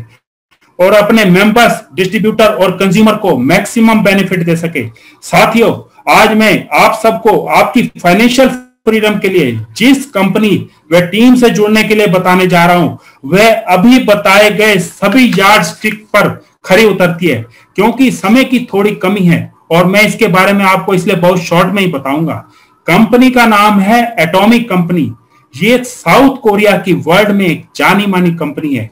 S2: और अपने मेंबर्स, डिस्ट्रीब्यूटर और कंज्यूमर को मैक्सिमम बेनिफिट दे सके। साथियों, आज मैं आप सबको आपकी फाइनेंशियल फ्रीडम के लिए जिस कंपनी व टीम से जुड़ने के लिए बताने जा रहा हूं वह अभी बताए गए सभी यार्ड स्टिक पर खरी उतरती है, क्योंकि समय की थोड़ी कमी है और मैं इसके बारे में आपको इसलिए बहुत शॉर्ट में ही बताऊंगा। कंपनी का नाम है एटॉमिक कंपनी। ये साउथ कोरिया की वर्ल्ड में एक जानी मानी कंपनी है।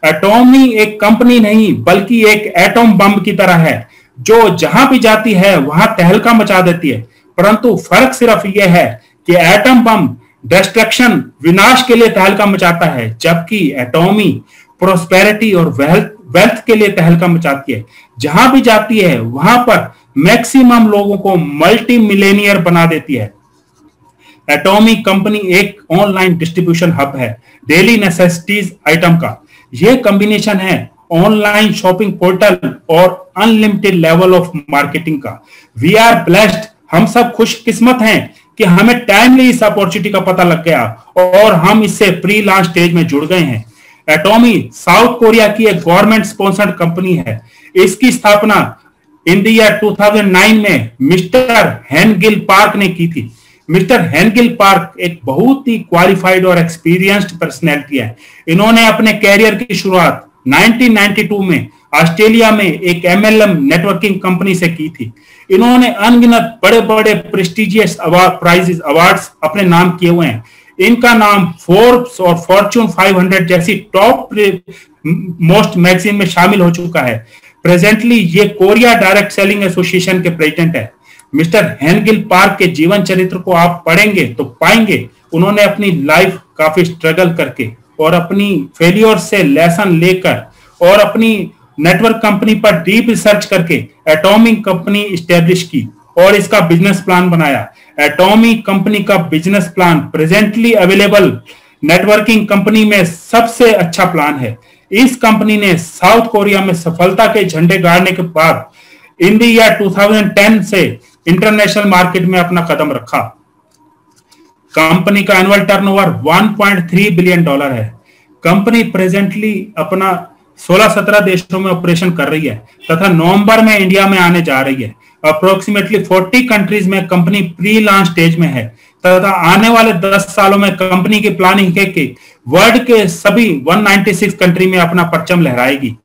S2: एटॉमी एक कंपनी नहीं बल्कि एक एटॉम बम की तरह है जो जहां भी जाती है वहां तहलका मचा देती है। परंतु फर्क सिर्फ यह है कि एटम बम डिस्ट्रक्शन, विनाश के लिए तहलका मचाता है, जबकि एटॉमी प्रोस्पेरिटी और वेल्थ के लिए तहलका मचाती है। जहां भी जाती है वहां पर मैक्सिमम लोगों को मल्टी मिलेनियर बना देती है। एटॉमिक कंपनी एक ऑनलाइन डिस्ट्रीब्यूशन हब है डेली नेसेसिटीज आइटम का। यह कॉम्बिनेशन है ऑनलाइन शॉपिंग पोर्टल और अनलिमिटेड लेवल ऑफ मार्केटिंग का। वी आर ब्लेस्ड, हम सब खुशकिस्मत हैं कि हमें टाइमली इस अपॉर्चुनिटी का पता लग गया और हम इससे प्री लॉन्च स्टेज में जुड़ गए हैं। एटॉमी साउथ कोरिया की एक गवर्नमेंट स्पॉन्सर्ड कंपनी है। इसकी स्थापना इन द ईयर 2009 में मिस्टर हेनगिल पार्क ने की थी। मिस्टर हेनगिल पार्क एक बहुत ही क्वालिफाइड और एक्सपीरियंस्ड पर्सनैलिटी है। इन्होंने अपने कैरियर की शुरुआत 1992 में ऑस्ट्रेलिया में एक MLM नेटवर्किंग कंपनी से की थी। इन्होंने अनगिनत बड़े बड़े प्रेस्टिजियस अवार्ड्स अपने नाम किए हुए हैं। इनका नाम फोर्ब्स और फॉर्च्यून 500 जैसी टॉप मोस्ट मैगजीन में शामिल हो चुका है। प्रेजेंटली ये कोरिया डायरेक्ट सेलिंग एसोसिएशन के प्रेसिडेंट है। मिस्टर हेनगिल पार्क के जीवन चरित्र को आप पढ़ेंगे तो पाएंगे उन्होंने अपनी लाइफ काफी स्ट्रगल करके और अपनी फेलियर से लेसन लेकर और अपनी नेटवर्क कंपनी पर डीप रिसर्च करके एटॉमिक कंपनी एस्टेब्लिश की और इसका बिजनेस प्लान बनाया। एटॉमिक कंपनी का business plan presently available networking company में सबसे अच्छा प्लान है। इस कंपनी ने साउथ कोरिया में सफलता के झंडे गाड़ने के बाद इन द ईयर 2010 से इंटरनेशनल मार्केट में अपना कदम रखा। कंपनी का एनुअल टर्नओवर $1.3 बिलियन है। कंपनी प्रेजेंटली अपना 16-17 देशों में ऑपरेशन कर रही है तथा नवंबर में इंडिया में आने जा रही है। अप्रोक्सीमेटली 40 कंट्रीज में कंपनी प्री लॉन्च स्टेज में है तथा आने वाले 10 सालों में कंपनी की प्लानिंग है कि वर्ल्ड के सभी 196 कंट्री में अपना परचम लहराएगी।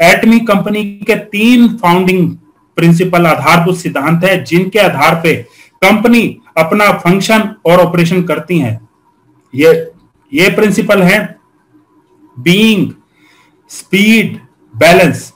S2: एटमी कंपनी के 3 फाउंडिंग प्रिंसिपल आधारभूत सिद्धांत है जिनके आधार पे कंपनी अपना फंक्शन और ऑपरेशन करती हैं। ये प्रिंसिपल है बीइंग, स्पीड, बैलेंस।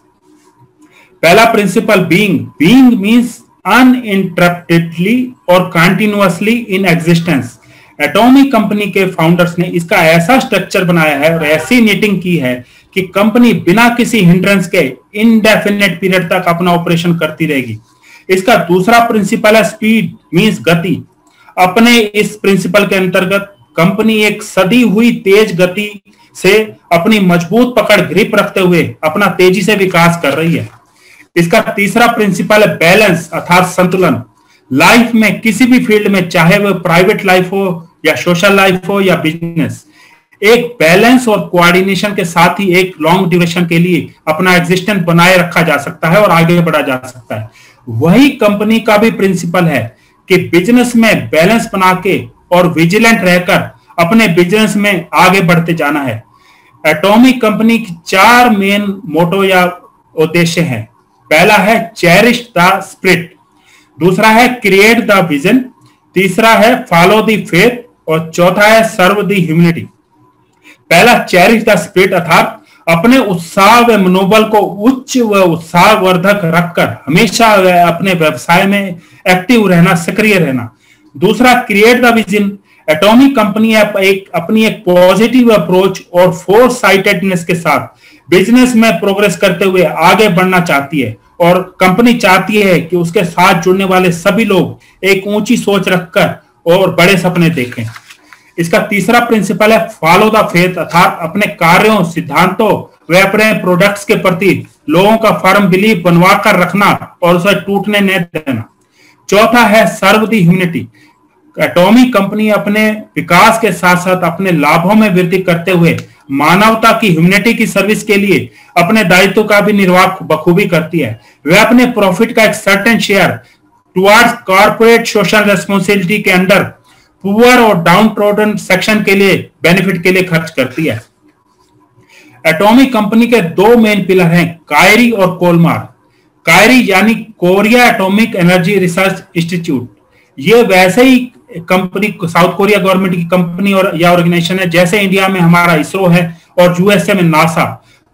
S2: पहला प्रिंसिपल बीइंग मींस अनइंटरप्टेडली और continuously in existence. Atomic company के फाउंडर्स ने इसका ऐसा स्ट्रक्चर बनाया है और ऐसी नीटिंग की है कि कंपनी बिना किसी हिंड्रेंस के इनडेफिनेट पीरियड तक अपना ऑपरेशन करती रहेगी। इसका दूसरा प्रिंसिपल है स्पीड मींस गति। अपने इस प्रिंसिपल के अंतर्गत कंपनी एक सदी हुई तेज गति से अपनी मजबूत पकड़ ग्रिप रखते हुए अपना तेजी से विकास कर रही है। इसका तीसरा प्रिंसिपल है बैलेंस अर्थात संतुलन। लाइफ में किसी भी फील्ड में चाहे वह प्राइवेट लाइफ हो या सोशल लाइफ हो या बिजनेस, एक बैलेंस और कोऑर्डिनेशन के साथ ही एक लॉन्ग ड्यूरेशन के लिए अपना एग्जिस्टेंस बनाए रखा जा सकता है और आगे बढ़ा जा सकता है। वही कंपनी का भी प्रिंसिपल है कि बिजनेस में बैलेंस बना के और विजिलेंट रहकर अपने बिजनेस में आगे बढ़ते जाना है। एटॉमिक कंपनी की 4 मेन मोटो या उद्देश्य हैं। पहला है चेरिश द स्पिरिट, दूसरा है क्रिएट द विजन, तीसरा है फॉलो द फेथ और चौथा है सर्व द ह्यूमैनिटी। पहला चेरिश द स्पिरिट अर्थात अपने उत्साह व मनोबल को उच्च व उत्साहवर्धक रखकर हमेशा अपने व्यवसाय में एक्टिव रहना, सक्रिय रहना। दूसरा create the vision. Atomic company अपनी एक पॉजिटिव अप्रोच और फोर साइटेडनेस के साथ बिजनेस में प्रोग्रेस करते हुए आगे बढ़ना चाहती है और कंपनी चाहती है कि उसके साथ जुड़ने वाले सभी लोग एक ऊंची सोच रखकर और बड़े सपने देखें। इसका तीसरा प्रिंसिपल है फॉलो द फेथ, अर्थात अपने कार्यों, सिद्धांतों व अपने प्रोडक्ट्स के प्रति लोगों का फर्म बिलीफ बनवा कर रखना और उसे टूटने न देना। चौथा है serve the humanity. Atomic company अपने विकास के साथ साथ अपने लाभों में वृद्धि करते हुए मानवता की, ह्यूमैनिटी की सर्विस के लिए अपने दायित्व का भी निर्वाह बखूबी करती है। वह अपने प्रॉफिट का एक certain share towards corporate social responsibility के अंडर पुअर और डाउन ट्रोडन सेक्शन के लिए, बेनिफिट के लिए खर्च करती है। एटॉमिक कंपनी के दो मेन पिलर हैं, कायरी और कोलमार। कायरी यानी Korea atomic energy research institute, ये वैसे ही कंपनी साउथ कोरिया गवर्नमेंट की कंपनी और या ऑर्गेनाइजेशन है जैसे इंडिया में हमारा इसरो है और यूएसए में नासा।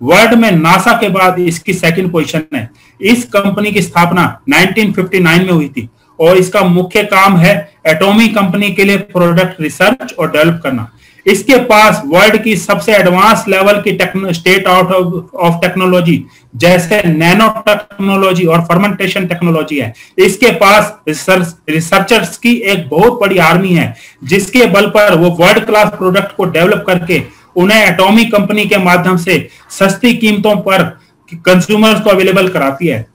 S2: वर्ल्ड में नासा के बाद इसकी सेकंड पोजीशन है। इस कंपनी की स्थापना 1959 में हुई थी और इसका मुख्य काम है एटॉमिक कंपनी के लिए प्रोडक्ट रिसर्च और डेवलप करना। इसके पास वर्ल्ड की सबसे एडवांस लेवल की स्टेट आउट ऑफ टेक्नोलॉजी जैसे नैनो टेक्नोलॉजी और फर्मेंटेशन टेक्नोलॉजी है। इसके पास रिसर्चर्स की एक बहुत बड़ी आर्मी है जिसके बल पर वो वर्ल्ड क्लास प्रोडक्ट को डेवलप करके उन्हें एटॉमिक कंपनी के माध्यम से सस्ती कीमतों पर कंज्यूमर्स को अवेलेबल कराती है।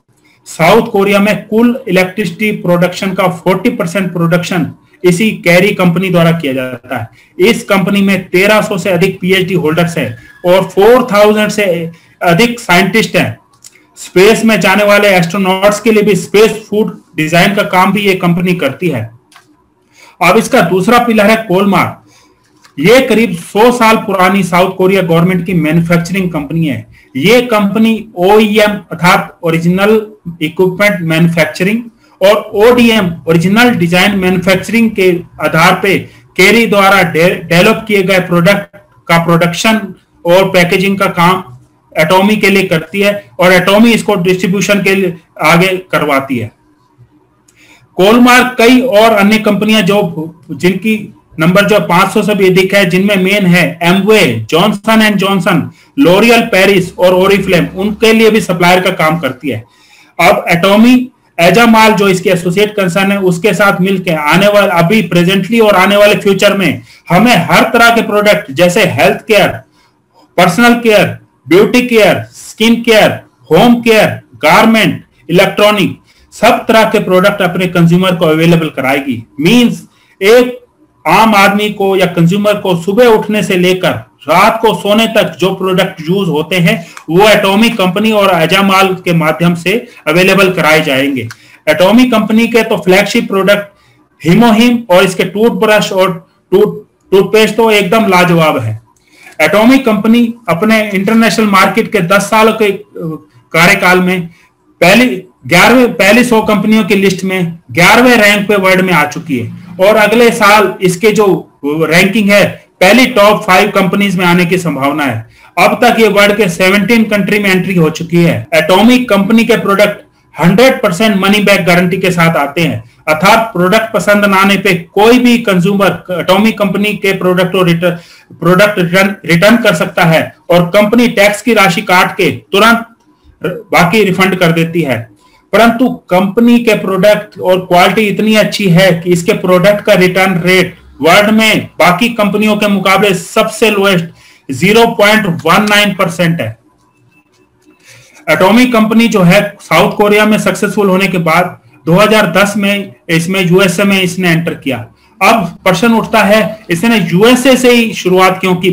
S2: साउथ कोरिया में कुल इलेक्ट्रिसिटी प्रोडक्शन का 40% प्रोडक्शन इसी कैरी कंपनी द्वारा किया जाता है। इस कंपनी में 1300 से अधिक पीएचडी होल्डर्स हैं और 4000 से अधिक साइंटिस्ट हैं। स्पेस में जाने वाले एस्ट्रोनॉट्स के लिए भी स्पेस फूड डिजाइन का काम भी ये कंपनी करती है। अब इसका दूसरा पिलर है कोलमार। ये करीब 100 साल पुरानी साउथ कोरिया गवर्नमेंट की मैन्युफैक्चरिंग कंपनी है। ये कंपनी ओईएम अर्थात ओरिजिनल इक्विपमेंट मैन्युफैक्चरिंग और ओडीएम ओरिजिनल डिजाइन मैन्युफैक्चरिंग के आधार पे कैरी द्वारा डेवलप किए गए प्रोडक्ट का प्रोडक्शन और पैकेजिंग का काम एटॉमी के लिए करती है और एटॉमी इसको डिस्ट्रीब्यूशन के लिए आगे करवाती है। कोलमार कई और अन्य कंपनियां जिनकी नंबर जो 500 से भी अधिक है, जिनमें मेन है Amway, Johnson and Johnson, L'Oreal Paris और ओरिफ्लेम, उनके लिए भी सप्लायर का काम करती है। अब एटॉमी एजामाल जो इसकी एसोसिएट कंसर्न है उसके साथ मिलकर आने वाले अभी प्रेजेंटली और आने वाले फ्यूचर में हमें हर तरह के प्रोडक्ट जैसे health care, personal care, beauty care, skin care, home care, garment, electronic, सब तरह के प्रोडक्ट अपने कंज्यूमर को अवेलेबल कराएगी। मींस एक आम आदमी को या कंज्यूमर को सुबह उठने से लेकर रात को सोने तक जो प्रोडक्ट यूज होते हैं वो एटॉमिक कंपनी और एजामाल के माध्यम से अवेलेबल कराए जाएंगे। एटॉमिक कंपनी के तो फ्लैगशिप प्रोडक्ट हिमोहिम और इसके टूथब्रश और टूथपेस्ट तो एकदम लाजवाब है। एटॉमिक कंपनी अपने इंटरनेशनल मार्केट के 10 सालों के कार्यकाल में पहली 100 कंपनियों की लिस्ट में 11वें रैंक पे वर्ल्ड में आ चुकी है और अगले साल इसके जो रैंकिंग है पहली टॉप 5 कंपनीज में आने की संभावना है। अब तक ये वर्ल्ड के 17 कंट्री में एंट्री हो चुकी है। एटॉमिक कंपनी के प्रोडक्ट 100% मनी बैक गारंटी के साथ आते हैं, अर्थात प्रोडक्ट पसंद न आने पे कोई भी कंज्यूमर एटॉमिक कंपनी के प्रोडक्ट रिटर्न कर सकता है और कंपनी टैक्स की राशि काट के तुरंत बाकी रिफंड कर देती है। परंतु कंपनी के प्रोडक्ट और क्वालिटी इतनी अच्छी है कि इसके प्रोडक्ट का रिटर्न रेट वर्ल्ड में बाकी कंपनियों के मुकाबले सबसे लोएस्ट 0.19% है। एटॉमिक कंपनी जो है साउथ कोरिया में सक्सेसफुल होने के बाद 2010 में इसमें यूएसए में इसने एंटर किया। अब प्रश्न उठता है इसने यूएसए से ही शुरुआत क्यों की?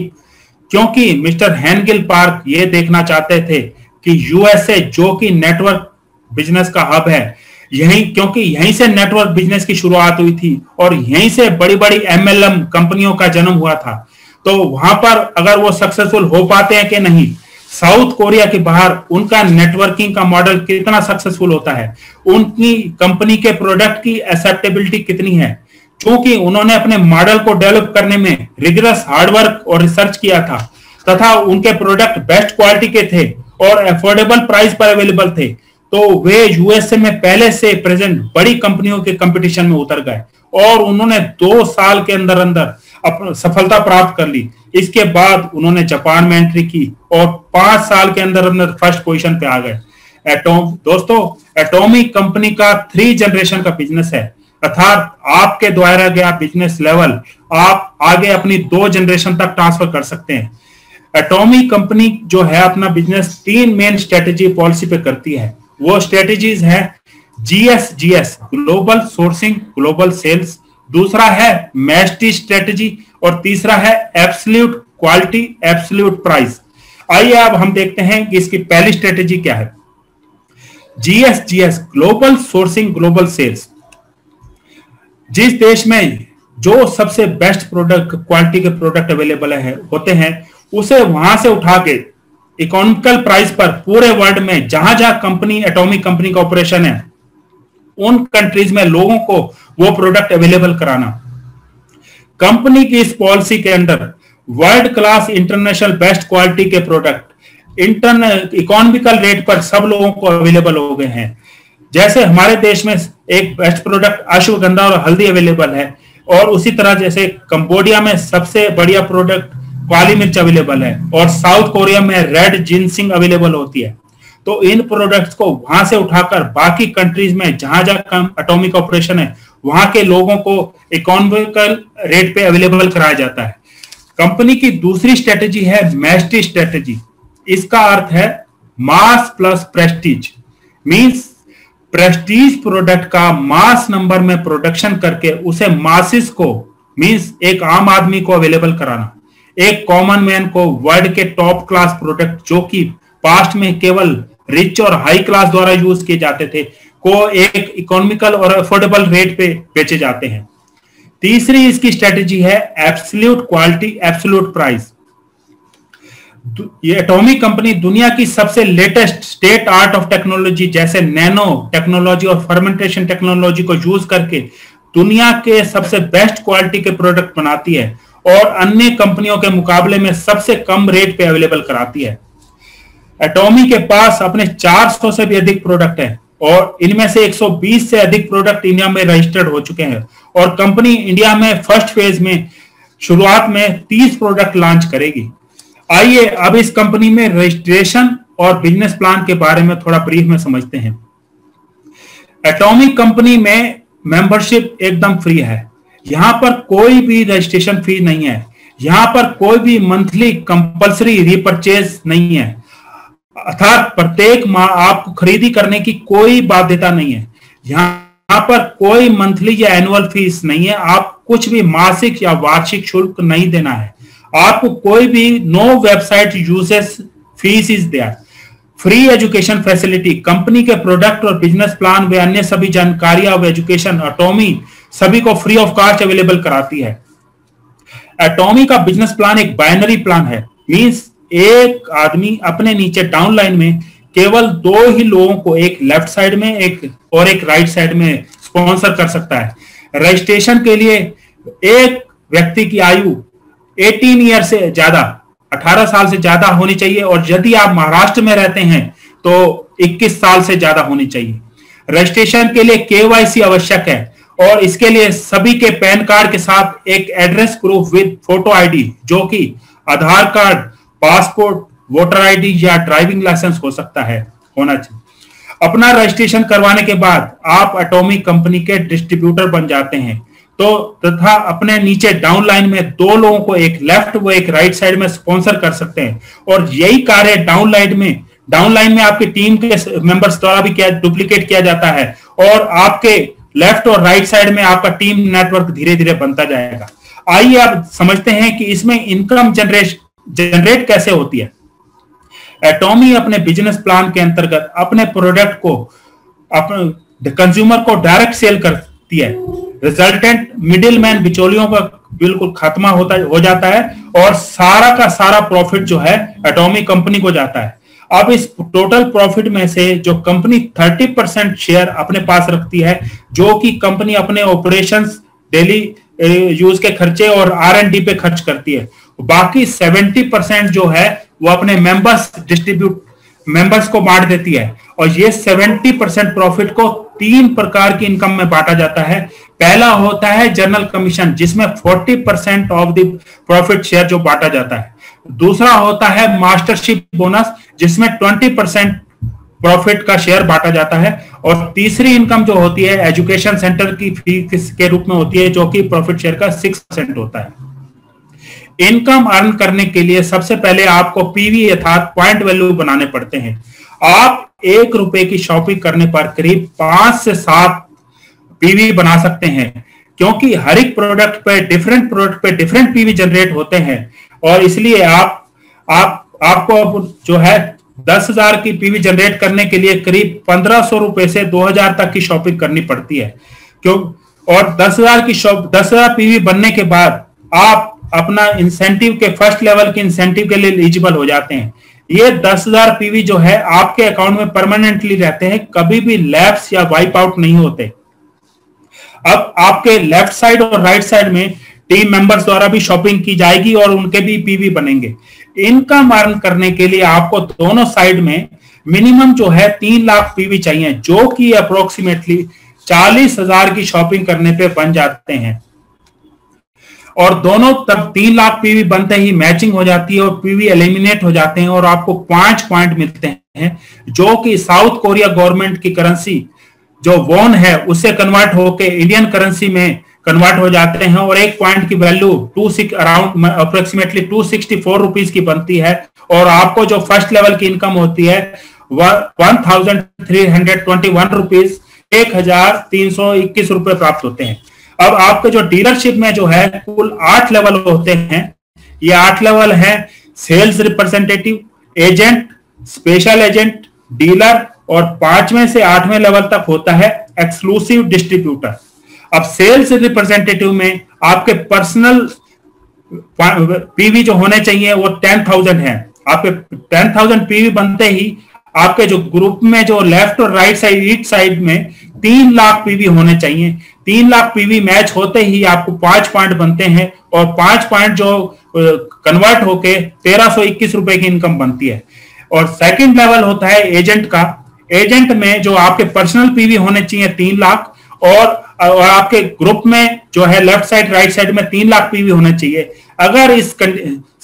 S2: क्योंकि मिस्टर हेनगिल पार्क ये देखना चाहते थे कि यूएसए जो कि नेटवर्क बिजनेस का हब है, क्योंकि यहीं से नेटवर्क बिजनेस की शुरुआत हुई थी और यहीं से बड़ी बड़ी एमएलएम कंपनियों का जन्म हुआ था, तो वहां पर अगर वो सक्सेसफुल हो पाते हैं कि नहीं, साउथ कोरिया के बाहर उनका नेटवर्किंग का मॉडल कितना सक्सेसफुल होता है, उनकी कंपनी के प्रोडक्ट की एक्सेप्टेबिलिटी कितनी है, क्योंकि उन्होंने अपने मॉडल को डेवलप करने में रिगरस हार्डवर्क और रिसर्च किया था तथा उनके प्रोडक्ट बेस्ट क्वालिटी के थे और अफोर्डेबल प्राइस पर अवेलेबल थे, तो वे यूएसए में पहले से प्रेजेंट बड़ी कंपनियों के कंपटीशन में उतर गए और उन्होंने 2 साल के अंदर अंदर सफलता प्राप्त कर ली। इसके बाद उन्होंने जापान में एंट्री की और 5 साल के अंदर अपने फर्स्ट पोजीशन पे आ गए। दोस्तों, एटॉमिक कंपनी का 3 जनरेशन का बिजनेस है, अर्थात आपके द्वारा गया बिजनेस लेवल आप आगे अपनी 2 जनरेशन तक ट्रांसफर कर सकते हैं। एटॉमिक कंपनी जो है अपना बिजनेस 3 मेन स्ट्रेटेजी पॉलिसी पे करती है। वो स्ट्रेटेजीज है GSGS, global sourcing global sales, दूसरा है मैस्टी स्ट्रेटेजी और तीसरा है एब्सोल्यूट क्वालिटी एब्सोल्यूट प्राइस। आइए अब हम देखते हैं कि इसकी पहली स्ट्रेटेजी क्या है। GSGS, global sourcing global sales. जिस देश में जो सबसे बेस्ट प्रोडक्ट क्वालिटी के प्रोडक्ट अवेलेबल होते हैं उसे वहां से उठा के इकोनॉमिकल प्राइस पर पूरे वर्ल्ड में जहां जहां कंपनी एटॉमिक कंपनी का ऑपरेशन है उन कंट्रीज में लोगों को वो प्रोडक्ट अवेलेबल कराना। कंपनी की इस पॉलिसी के अंदर world class international best quality के प्रोडक्ट इकोनॉमिकल रेट पर सब लोगों को अवेलेबल हो गए हैं। जैसे हमारे देश में एक बेस्ट प्रोडक्ट अश्वगंधा और हल्दी अवेलेबल है, और उसी तरह जैसे कंबोडिया में सबसे बढ़िया प्रोडक्ट काली मिर्च अवेलेबल है, और साउथ कोरिया में रेड जिनसिंग अवेलेबल होती है। तो इन प्रोडक्ट्स को वहां से उठाकर बाकी कंट्रीज में जहां जहां एटॉमिक ऑपरेशन है वहां के लोगों को इकोनॉमिकल रेट पे अवेलेबल कराया जाता है। कंपनी की दूसरी स्ट्रेटेजी है मैस्टी स्ट्रेटेजी। इसका अर्थ है mass plus Prestige, means Prestige product का मास नंबर में प्रोडक्शन करके उसे मासिस को, मींस एक आम आदमी को अवेलेबल कराना, एक कॉमन मैन को वर्ल्ड के टॉप क्लास प्रोडक्ट जो कि पास्ट में केवल रिच और हाई क्लास द्वारा यूज किए जाते थे को एक इकोनॉमिकल और अफोर्डेबल रेट पे बेचे जाते हैं। तीसरी इसकी स्ट्रेटेजी है एब्सोल्यूट क्वालिटी एब्सोल्यूट प्राइस। ये एटॉमिक कंपनी दुनिया की सबसे latest state art of technology जैसे नैनो टेक्नोलॉजी और फर्मेंटेशन टेक्नोलॉजी को यूज करके दुनिया के सबसे बेस्ट क्वालिटी के प्रोडक्ट बनाती है और अन्य कंपनियों के मुकाबले में सबसे कम रेट पे अवेलेबल कराती है। एटॉमिक के पास अपने 400 से भी अधिक प्रोडक्ट है और इनमें से 120 से अधिक प्रोडक्ट इंडिया में रजिस्टर्ड हो चुके हैं, और कंपनी इंडिया में फर्स्ट फेज में शुरुआत में 30 प्रोडक्ट लॉन्च करेगी। आइए अब इस कंपनी में रजिस्ट्रेशन और बिजनेस प्लान के बारे में थोड़ा ब्रीफ में समझते हैं। एटॉमिक कंपनी में मेंबरशिप एकदम फ्री है। यहां पर कोई भी रजिस्ट्रेशन फी नहीं है, यहां पर कोई भी मंथली कंपल्सरी रीपरचेज नहीं है, अर्थात प्रत्येक माह आपको खरीदी करने की कोई बाध्यता नहीं है। यहाँ पर कोई मंथली या एनुअल फीस नहीं है, आप कुछ भी मासिक या वार्षिक शुल्क नहीं देना है, आपको कोई भी no website uses fees is there. Free education facility, company के प्रोडक्ट और बिजनेस प्लान व अन्य सभी जानकारियां और एजुकेशन एटॉमी सभी को फ्री ऑफ कॉस्ट अवेलेबल कराती है। एटॉमी का बिजनेस प्लान एक बाइनरी प्लान है, मींस एक आदमी अपने नीचे डाउनलाइन में केवल 2 ही लोगों को, एक लेफ्ट साइड में एक राइट साइड में स्पॉन्सर कर सकता है। रजिस्ट्रेशन के लिए एक व्यक्ति की आयु 18 ईयर से ज्यादा, 18 साल से ज्यादा होनी चाहिए, और यदि आप महाराष्ट्र में रहते हैं तो 21 साल से ज्यादा होनी चाहिए। रजिस्ट्रेशन के लिए KYC आवश्यक है और इसके लिए सभी के पैन कार्ड के साथ एक address proof with photo ID जो कि आधार कार्ड, पासपोर्ट, वोटर ID या ड्राइविंग लाइसेंस हो सकता है, होना चाहिए। अपना रजिस्ट्रेशन करवाने के बाद आप एटॉमिक कंपनी के डिस्ट्रीब्यूटर बन जाते हैं, तो तथा अपने नीचे डाउनलाइन में 2 लोगों को, एक लेफ्ट व एक राइट साइड में स्पॉन्सर कर सकते हैं, और यही कार्य डाउनलाइन में आपकी टीम के मेंबर्स द्वारा भी डुप्लीकेट किया जाता है, और आपके लेफ्ट और राइट साइड में आपका टीम नेटवर्क धीरे धीरे बनता जाएगा। आइए अब समझते हैं कि इसमें इनकम जनरेट कैसे होती है। एटॉमी अपने बिजनेस प्लान के अंतर्गत अपने प्रोडक्ट को कंज्यूमर को डायरेक्ट सेल करती है। रिजल्टेंट मिडिलमैन, बिचौलियों का बिल्कुल खात्मा हो जाता है, और सारा का सारा प्रॉफिट जो है एटॉमी कंपनी को जाता है। अब इस टोटल प्रॉफिट में से जो कंपनी 30% शेयर अपने पास रखती है, जो कि कंपनी अपने ऑपरेशंस, डेली यूज के खर्चे और R&D पे खर्च करती है, बाकी 70% जो है वो अपने मेंबर्स को बांट देती है। और ये 70% प्रॉफिट को 3 प्रकार की इनकम में बांटा जाता है। पहला होता है जनरल कमीशन, जिसमें 40% ऑफ द प्रॉफिट शेयर जो बांटा जाता है। दूसरा होता है मास्टरशिप बोनस, जिसमें 20% प्रॉफिट का शेयर बांटा जाता है। और तीसरी इनकम जो होती है एजुकेशन सेंटर की फीस के रूप में होती है, जो कि प्रॉफिट शेयर का 6% होता है। इनकम अर्न करने के लिए सबसे पहले आपको पीवी अर्थात पॉइंट वैल्यू बनाने पड़ते हैं। आप 1 रुपए की शॉपिंग करने पर करीब 5 से 7 पीवी बना सकते हैं, क्योंकि हर एक प्रोडक्ट पे डिफरेंट पीवी जनरेट होते हैं। और इसलिए आपको जो है 10,000 की पीवी जनरेट करने के लिए करीब 1,500 रुपए से 2,000 तक की शॉपिंग करनी पड़ती है। और 10,000 पीवी बनने के बाद आप अपना इंसेंटिव के फर्स्ट लेवल के इंसेंटिव के लिए एलिजिबल हो जाते हैं। ये 10,000 पीवी जो है आपके अकाउंट में परमानेंटली रहते हैं, कभी भी लैप्स या वाइप आउट नहीं होते। अब आपके लेफ्ट साइड और राइट साइड में टीम मेंबर्स द्वारा भी शॉपिंग की जाएगी और उनके भी पीवी बनेंगे। इनकम अर्न करने के लिए आपको दोनों साइड में मिनिमम जो है 3 लाख पीवी चाहिए, जो कि अप्रोक्सीमेटली 40,000 की शॉपिंग करने पे बन जाते हैं। और दोनों तब 3 लाख पीवी बनते ही मैचिंग हो जाती है और पीवी एलिमिनेट हो जाते हैं और आपको 5 पॉइंट मिलते हैं, जो कि साउथ कोरिया गवर्नमेंट की करेंसी जो वॉन है उससे कन्वर्ट होके इंडियन करेंसी में कन्वर्ट हो जाते हैं। और 1 पॉइंट की वैल्यू अराउंड अप्रोक्सीमेटली 264 रुपीज की बनती है। और आपको जो फर्स्ट लेवल की इनकम होती है 1,321 रुपीज 1,321 रुपए प्राप्त होते हैं। अब आपके जो डीलरशिप में जो है कुल 8 लेवल होते हैं। ये 8 लेवल है sales representative, agent, special agent, dealer और 5वें से 8वें लेवल तक होता है एक्सक्लूसिव डिस्ट्रीब्यूटर। अब सेल्स रिप्रेजेंटेटिव में आपके पर्सनल पीवी जो होने चाहिए वो 10,000 है। आपके 10,000 पीवी बनते ही आपके जो ग्रुप में जो लेफ्ट और राइट साइड ईच साइड में 3 लाख पीवी होने चाहिए। 3 लाख पीवी मैच होते ही आपको 5 पॉइंट बनते हैं और 5 पॉइंट जो कन्वर्ट होके 1,321 रुपए की इनकम बनती है। और सेकंड लेवल होता है एजेंट का। एजेंट में जो आपके पर्सनल पीवी होने चाहिए 3 लाख और आपके ग्रुप में जो है लेफ्ट साइड राइट साइड में 3 लाख पीवी होने चाहिए। अगर इस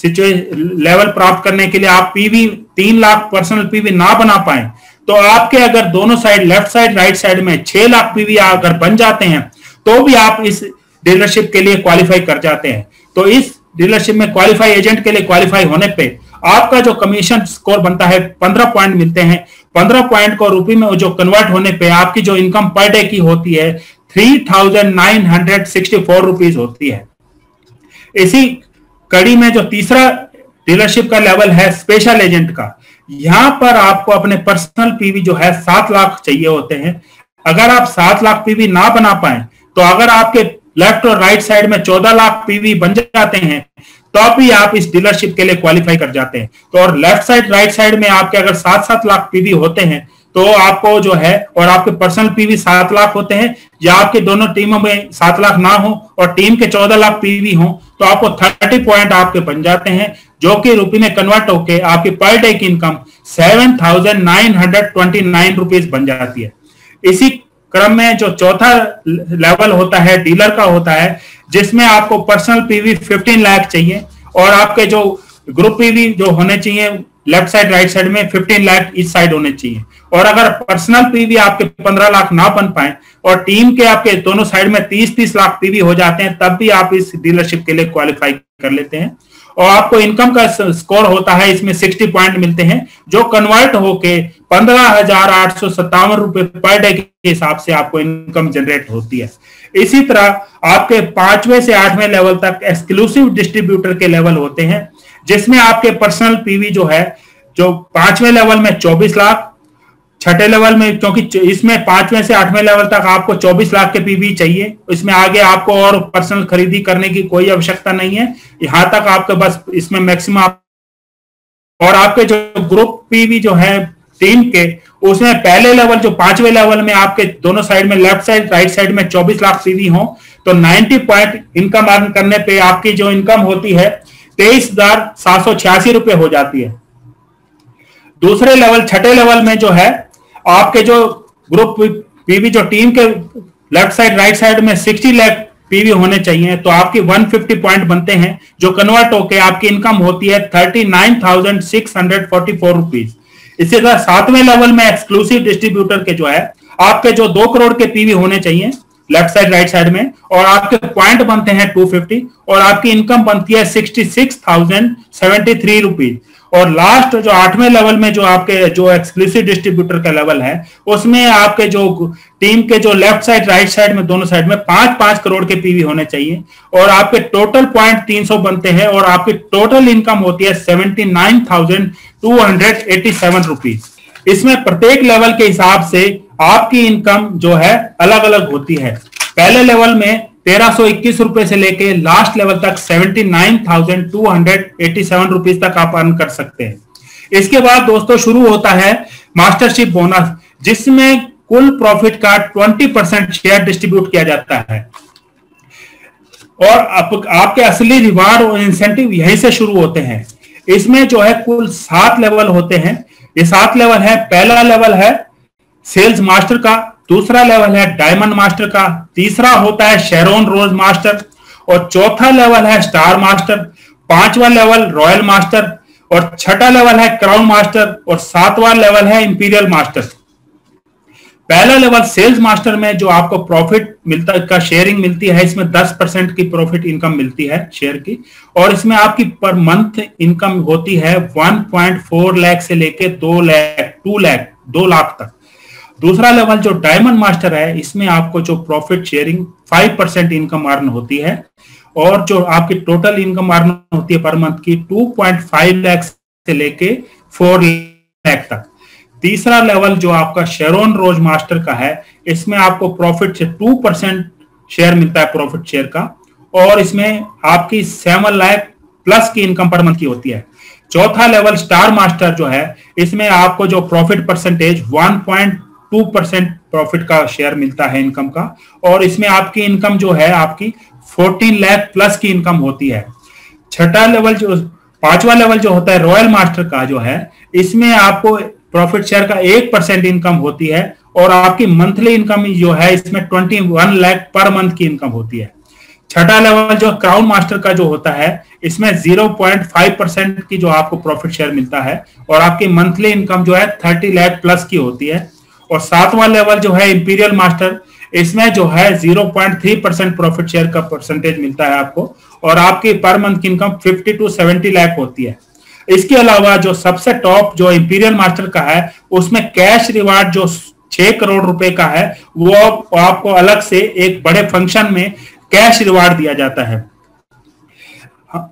S2: लेवल प्राप्त करने के लिए आप पीवी 3 लाख पर्सनल पीवी ना बना पाए तो आपके अगर दोनों side left side right side में 6 लाख पीवी अगर बन जाते हैं तो भी आप इस डीलरशिप के लिए क्वालिफाई कर जाते हैं। तो इस डीलरशिप में क्वालिफाई एजेंट के लिए क्वालिफाई होने पे आपका जो कमीशन स्कोर बनता है 15 पॉइंट मिलते हैं। 15 पॉइंट को रुपये में जो कन्वर्ट होने पे आपकी जो इनकम पर डे की होती है 3,964 रुपीज होती है। इसी कड़ी में जो तीसरा डीलरशिप का लेवल है स्पेशल एजेंट का, यहां पर आपको अपने पर्सनल पीवी जो है 7 लाख चाहिए होते हैं। अगर आप 7 लाख पीवी ना बना पाए तो अगर आपके लेफ्ट और राइट साइड में 14 लाख पीवी बन जाते हैं तो भी आप इस डीलरशिप के लिए क्वालिफाई कर जाते हैं। तो और लेफ्ट साइड राइट साइड में आपके अगर 7-7 लाख पीवी होते हैं तो आपको जो है और आपके पर्सनल पीवी 7 लाख होते हैं या आपके दोनों टीमों में 7 लाख ना हो और टीम के 14 लाख पीवी हो तो आपको 30 पॉइंट आपके बन जाते हैं, जो कि रुपये में कन्वर्ट होके आपकी पर डे की इनकम 7,929 रुपीज बन जाती है। इसी क्रम में जो चौथा लेवल होता है डीलर का होता है, जिसमें आपको पर्सनल पीवी 15 लाख चाहिए और आपके जो ग्रुप पीवी जो होने चाहिए लेफ्ट साइड राइट साइड में 15 लाख इस साइड होने चाहिए। और अगर पर्सनल पीवी आपके 15 लाख ना बन पाए और टीम के आपके दोनों साइड में 30-30 लाख पीवी हो जाते हैं तब भी आप इस डीलरशिप के लिए क्वालिफाई कर लेते हैं। और आपको इनकम का स्कोर होता है, इसमें 60 पॉइंट मिलते हैं जो कन्वर्ट होके 15,857 रुपए पर डे के हिसाब से आपको इनकम जनरेट होती है। इसी तरह आपके 5वें से 8वें लेवल तक एक्सक्लूसिव डिस्ट्रीब्यूटर के लेवल होते हैं, जिसमें आपके पर्सनल पीवी जो है जो 5वें लेवल में 24 लाख, 6ठे लेवल में, क्योंकि इसमें 5वें से 8वें लेवल तक आपको 24 लाख के पीवी चाहिए, इसमें आगे आपको और पर्सनल खरीदी करने की कोई आवश्यकता नहीं है, यहां तक आपके बस इसमें मैक्सिमम। और आपके जो ग्रुप पीवी जो है टीम के, उसमें पहले लेवल जो 5वें लेवल में आपके दोनों साइड में लेफ्ट साइड राइट साइड में 24 लाख पीवी हो तो 90 पॉइंट इनकम अर्न करने पे आपकी जो इनकम होती है 23,786 रुपए हो जाती है। दूसरे लेवल 6ठे लेवल में जो है आपके जो ग्रुप पीवी जो टीम के लेफ्ट साइड राइट साइड में 60 लाख पीवी होने चाहिए, तो आपकी 150 पॉइंट बनते हैं, जो कन्वर्ट होके आपकी इनकम होती है 39,644 रुपीज। इसी तरह 7वें लेवल में एक्सक्लूसिव डिस्ट्रीब्यूटर के जो है आपके जो 2 करोड़ के पीवी होने चाहिए लेफ्ट साइड राइट साइड में, और आपके पॉइंट बनते हैं 250 और आपकी इनकम बनती है 66,073 रुपीज। और लास्ट जो 8वें लेवल में जो आपके जो एक्सक्लूसिव डिस्ट्रीब्यूटर का लेवल है, उसमें आपके जो टीम के जो लेफ्ट साइड राइट साइड में दोनों साइड में 5-5 करोड़ के पीवी होने चाहिए, और आपके टोटल पॉइंट 300 बनते हैं, और आपकी टोटल इनकम होती है 79,287 रुपीज। इसमें प्रत्येक लेवल के हिसाब से आपकी इनकम जो है अलग अलग होती है। पहले लेवल में 1321 रुपए से लेके लास्ट लेवल तक 79,287 रुपीज तक आप अर्न कर सकते हैं। इसके बाद दोस्तों शुरू होता है मास्टरशिप बोनस, जिसमें कुल प्रॉफिट का 20% शेयर डिस्ट्रीब्यूट किया जाता है, और आपके असली रिवार्ड और इंसेंटिव यहीं से शुरू होते हैं। इसमें जो है कुल 7 लेवल होते हैं। ये 7 लेवल है। पहला लेवल है सेल्स मास्टर का, दूसरा लेवल है डायमंड मास्टर का, तीसरा होता है शेरोन रोज मास्टर, और चौथा लेवल है स्टार मास्टर, 5वां लेवल रॉयल मास्टर, और 6ठा लेवल है क्राउन मास्टर, और 7वां लेवल है इंपीरियल मास्टर। पहला लेवल सेल्स मास्टर में जो आपको प्रॉफिट मिलता का शेयरिंग मिलती है, इसमें 10% की प्रॉफिट इनकम मिलती है शेयर की, और इसमें आपकी पर मंथ इनकम होती है 1.4 लाख से लेके 2 लाख तक। दूसरा लेवल जो डायमंड मास्टर है, इसमें आपको जो प्रॉफिट शेयरिंग 5% इनकम अर्न होती है, और जो आपकी टोटल इनकम अर्न होती है पर मंथ की 2.5 लाख से लेके 4 लाख तक। तीसरा लेवल जो आपका शेरोन रोज मास्टर का है, इसमें आपको प्रॉफिट से 2% शेयर मिलता है प्रॉफिट शेयर का, और इसमें आपकी 7 लाख प्लस की इनकम पर मंथ की होती है। चौथा लेवल स्टार मास्टर जो है, इसमें आपको जो प्रॉफिट परसेंटेज 1.2% प्रॉफिट का शेयर मिलता है इनकम का, और इसमें आपकी इनकम जो है आपकी 14 लाख प्लस की इनकम होती है। छठा लेवल जो 5वां लेवल जो होता है रॉयल मास्टर का जो है, इसमें आपको प्रॉफिट शेयर का 1% इनकम होती है, और आपकी मंथली इनकम जो है इसमें 21 लाख पर मंथ की इनकम होती है। छठा लेवल जो क्राउन मास्टर का जो होता है, इसमें 0.5% की जो आपको प्रॉफिट शेयर मिलता है, और आपकी मंथली इनकम जो है 30 लाख प्लस की होती है। और 7वां लेवल जो है इंपीरियल मास्टर, इसमें जो है 0.3% प्रॉफिट शेयर का परसेंटेज मिलता है आपको, और आपकी पर मंथ की इनकम 50 to 70 लाख होती है। इसके अलावा जो सबसे टॉप जो इंपीरियल मास्टर का है, उसमें कैश रिवार्ड जो 6 करोड़ रुपए का है, वो आपको अलग से एक बड़े फंक्शन में कैश रिवार्ड दिया जाता है।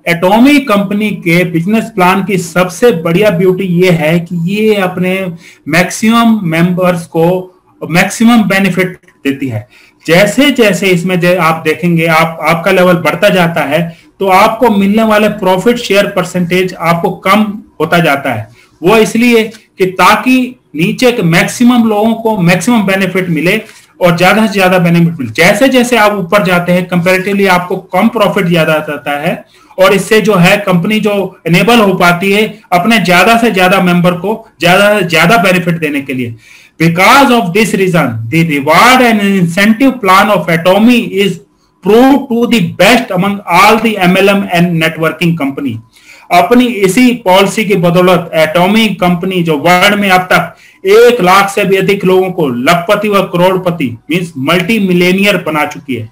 S2: एटॉमी कंपनी के बिजनेस प्लान की सबसे बढ़िया ब्यूटी ये है कि ये अपने मैक्सिमम मेंबर्स को मैक्सिमम बेनिफिट देती है। जैसे जैसे इसमें आप देखेंगे आपका लेवल बढ़ता जाता है, तो आपको मिलने वाले प्रॉफिट शेयर परसेंटेज आपको कम होता जाता है। वो इसलिए कि ताकि नीचे के मैक्सिमम लोगों को मैक्सिमम बेनिफिट मिले और ज्यादा से ज्यादा बेनिफिट मिले। जैसे जैसे आप ऊपर जाते हैं कंपैरेटिवली आपको कम प्रॉफिट ज्यादा आता है, और इससे जो है कंपनी जो एनेबल हो पाती है अपने ज्यादा से ज्यादा मेंबर को ज्यादा से ज्यादा बेनिफिट देने के लिए। Because of this reason, the reward and incentive plan of Atomy is proved to the best among all the MLM and networking company. अपनी इसी पॉलिसी की बदौलत एटॉमी कंपनी जो वर्ल्ड में अब तक 1 लाख से भी अधिक लोगों को लखपति व करोड़पति मींस मल्टी मिलेनियर बना चुकी है।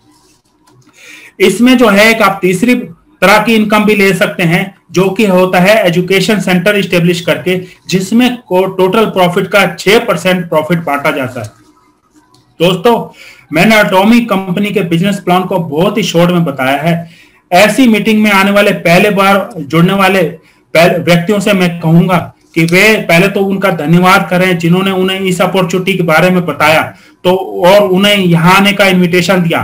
S2: इसमें जो है एक आप तीसरी तरह की इनकम भी ले सकते हैं, जो कि होता है एजुकेशन सेंटर स्टेब्लिश करके, जिसमें टोटल प्रॉफिट का 6% प्रॉफिट बांटा जाता है। दोस्तों, मैंने एटॉमी कंपनी के बिजनेस प्लान को बहुत ही शॉर्ट में बताया है। ऐसी मीटिंग में आने वाले पहले बार जुड़ने वाले व्यक्तियों से मैं कहूंगा कि वे पहले तो उनका धन्यवाद करें जिन्होंने उन्हें इस अपॉर्चुनिटी के बारे में बताया तो और उन्हें यहाँ आने का इन्विटेशन दिया,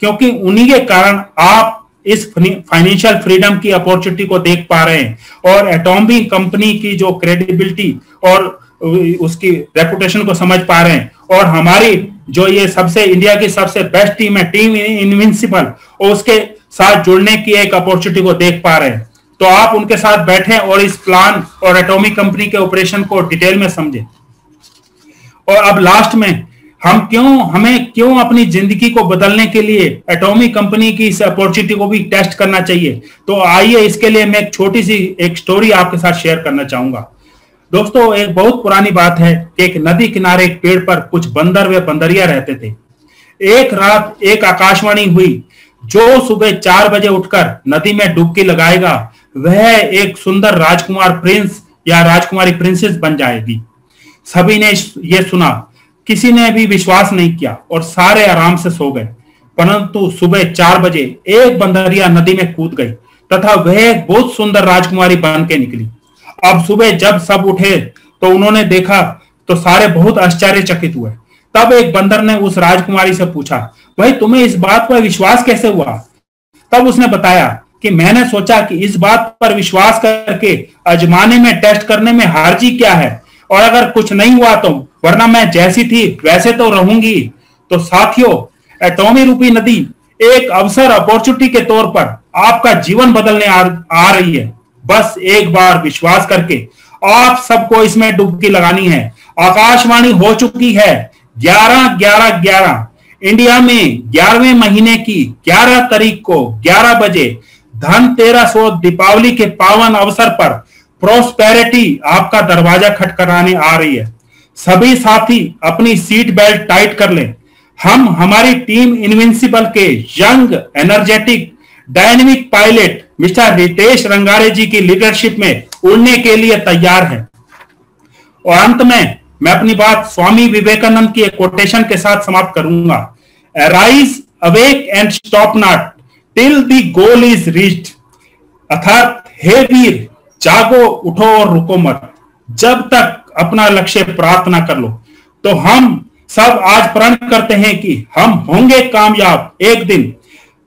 S2: क्योंकि उन्हीं के कारण आप इस फाइनेंशियल फ्रीडम की अपॉर्चुनिटी को देख पा रहे हैं और एटॉमी कंपनी की जो क्रेडिबिलिटी और उसकी रेपुटेशन को समझ पा रहे हैं। और हमारी जो ये सबसे इंडिया की सबसे बेस्ट टीम है, टीम इनविंसिबल, और उसके साथ जुड़ने की एक अपॉर्चुनिटी को देख पा रहे हैं। तो आप उनके साथ बैठें और इस प्लान और एटॉमी कंपनी के ऑपरेशन को डिटेल में समझें। और अब लास्ट में हमें क्यों अपनी जिंदगी को बदलने के लिए एटॉमिक कंपनी की इस अपॉर्चुनिटी को भी टेस्ट करना चाहिए। तो आइए इसके लिए मैं एक छोटी सी एक स्टोरी आपके साथ शेयर करना चाहूंगा। दोस्तों, एक बहुत पुरानी बात है कि एक नदी किनारे एक पेड़ पर कुछ बंदर व बंदरिया रहते थे। एक रात एक आकाशवाणी हुई, जो सुबह 4 बजे उठकर नदी में डुबकी लगाएगा वह एक सुंदर राजकुमार प्रिंस या राजकुमारी प्रिंसेस बन जाएगी। सभी ने यह सुना, किसी ने भी विश्वास नहीं किया और सारे आराम से सो गए। परंतु सुबह 4 बजे एक बंदरिया नदी में कूद गई तथा वह एक बहुत सुंदर राजकुमारी बन के निकली। अब सुबह जब सब उठे तो उन्होंने देखा तो सारे बहुत आश्चर्यचकित हुए। तब एक बंदर ने उस राजकुमारी से पूछा, भाई तुम्हें इस बात पर विश्वास कैसे हुआ? तब उसने बताया कि मैंने सोचा कि इस बात पर विश्वास करके आजमाने में, टेस्ट करने में हार्जी क्या है, और अगर कुछ नहीं हुआ तो वरना मैं जैसी थी वैसे तो रहूंगी। तो साथियों, एटॉमी रूपी नदी एक अवसर, अपॉर्चुनिटी के तौर पर आपका जीवन बदलने आ रही है। बस एक बार विश्वास करके आप सबको इसमें डुबकी लगानी है। आकाशवाणी हो चुकी है 11-11-11। इंडिया में 11वें महीने की 11 तारीख को 11 बजे धनतेरस और दीपावली के पावन अवसर पर प्रोस्पेरिटी आपका दरवाजा खटखटाने आ रही है। सभी साथी अपनी सीट बेल्ट टाइट कर लें। हम हमारी टीम इनविंसिबल के young, energetic, dynamic pilot mister Ritesh Rangare ji की लीडरशिप में उड़ने के लिए तैयार हैं। और अंत में मैं अपनी बात स्वामी विवेकानंद की एक कोटेशन के साथ समाप्त करूंगा। Arise, awake and stop not till the goal is reached. अर्थात हे वीर, जागो, उठो और रुको मत जब तक अपना लक्ष्य प्राप्त ना कर लो। तो हम सब आज प्रण करते हैं कि हम होंगे कामयाब एक दिन।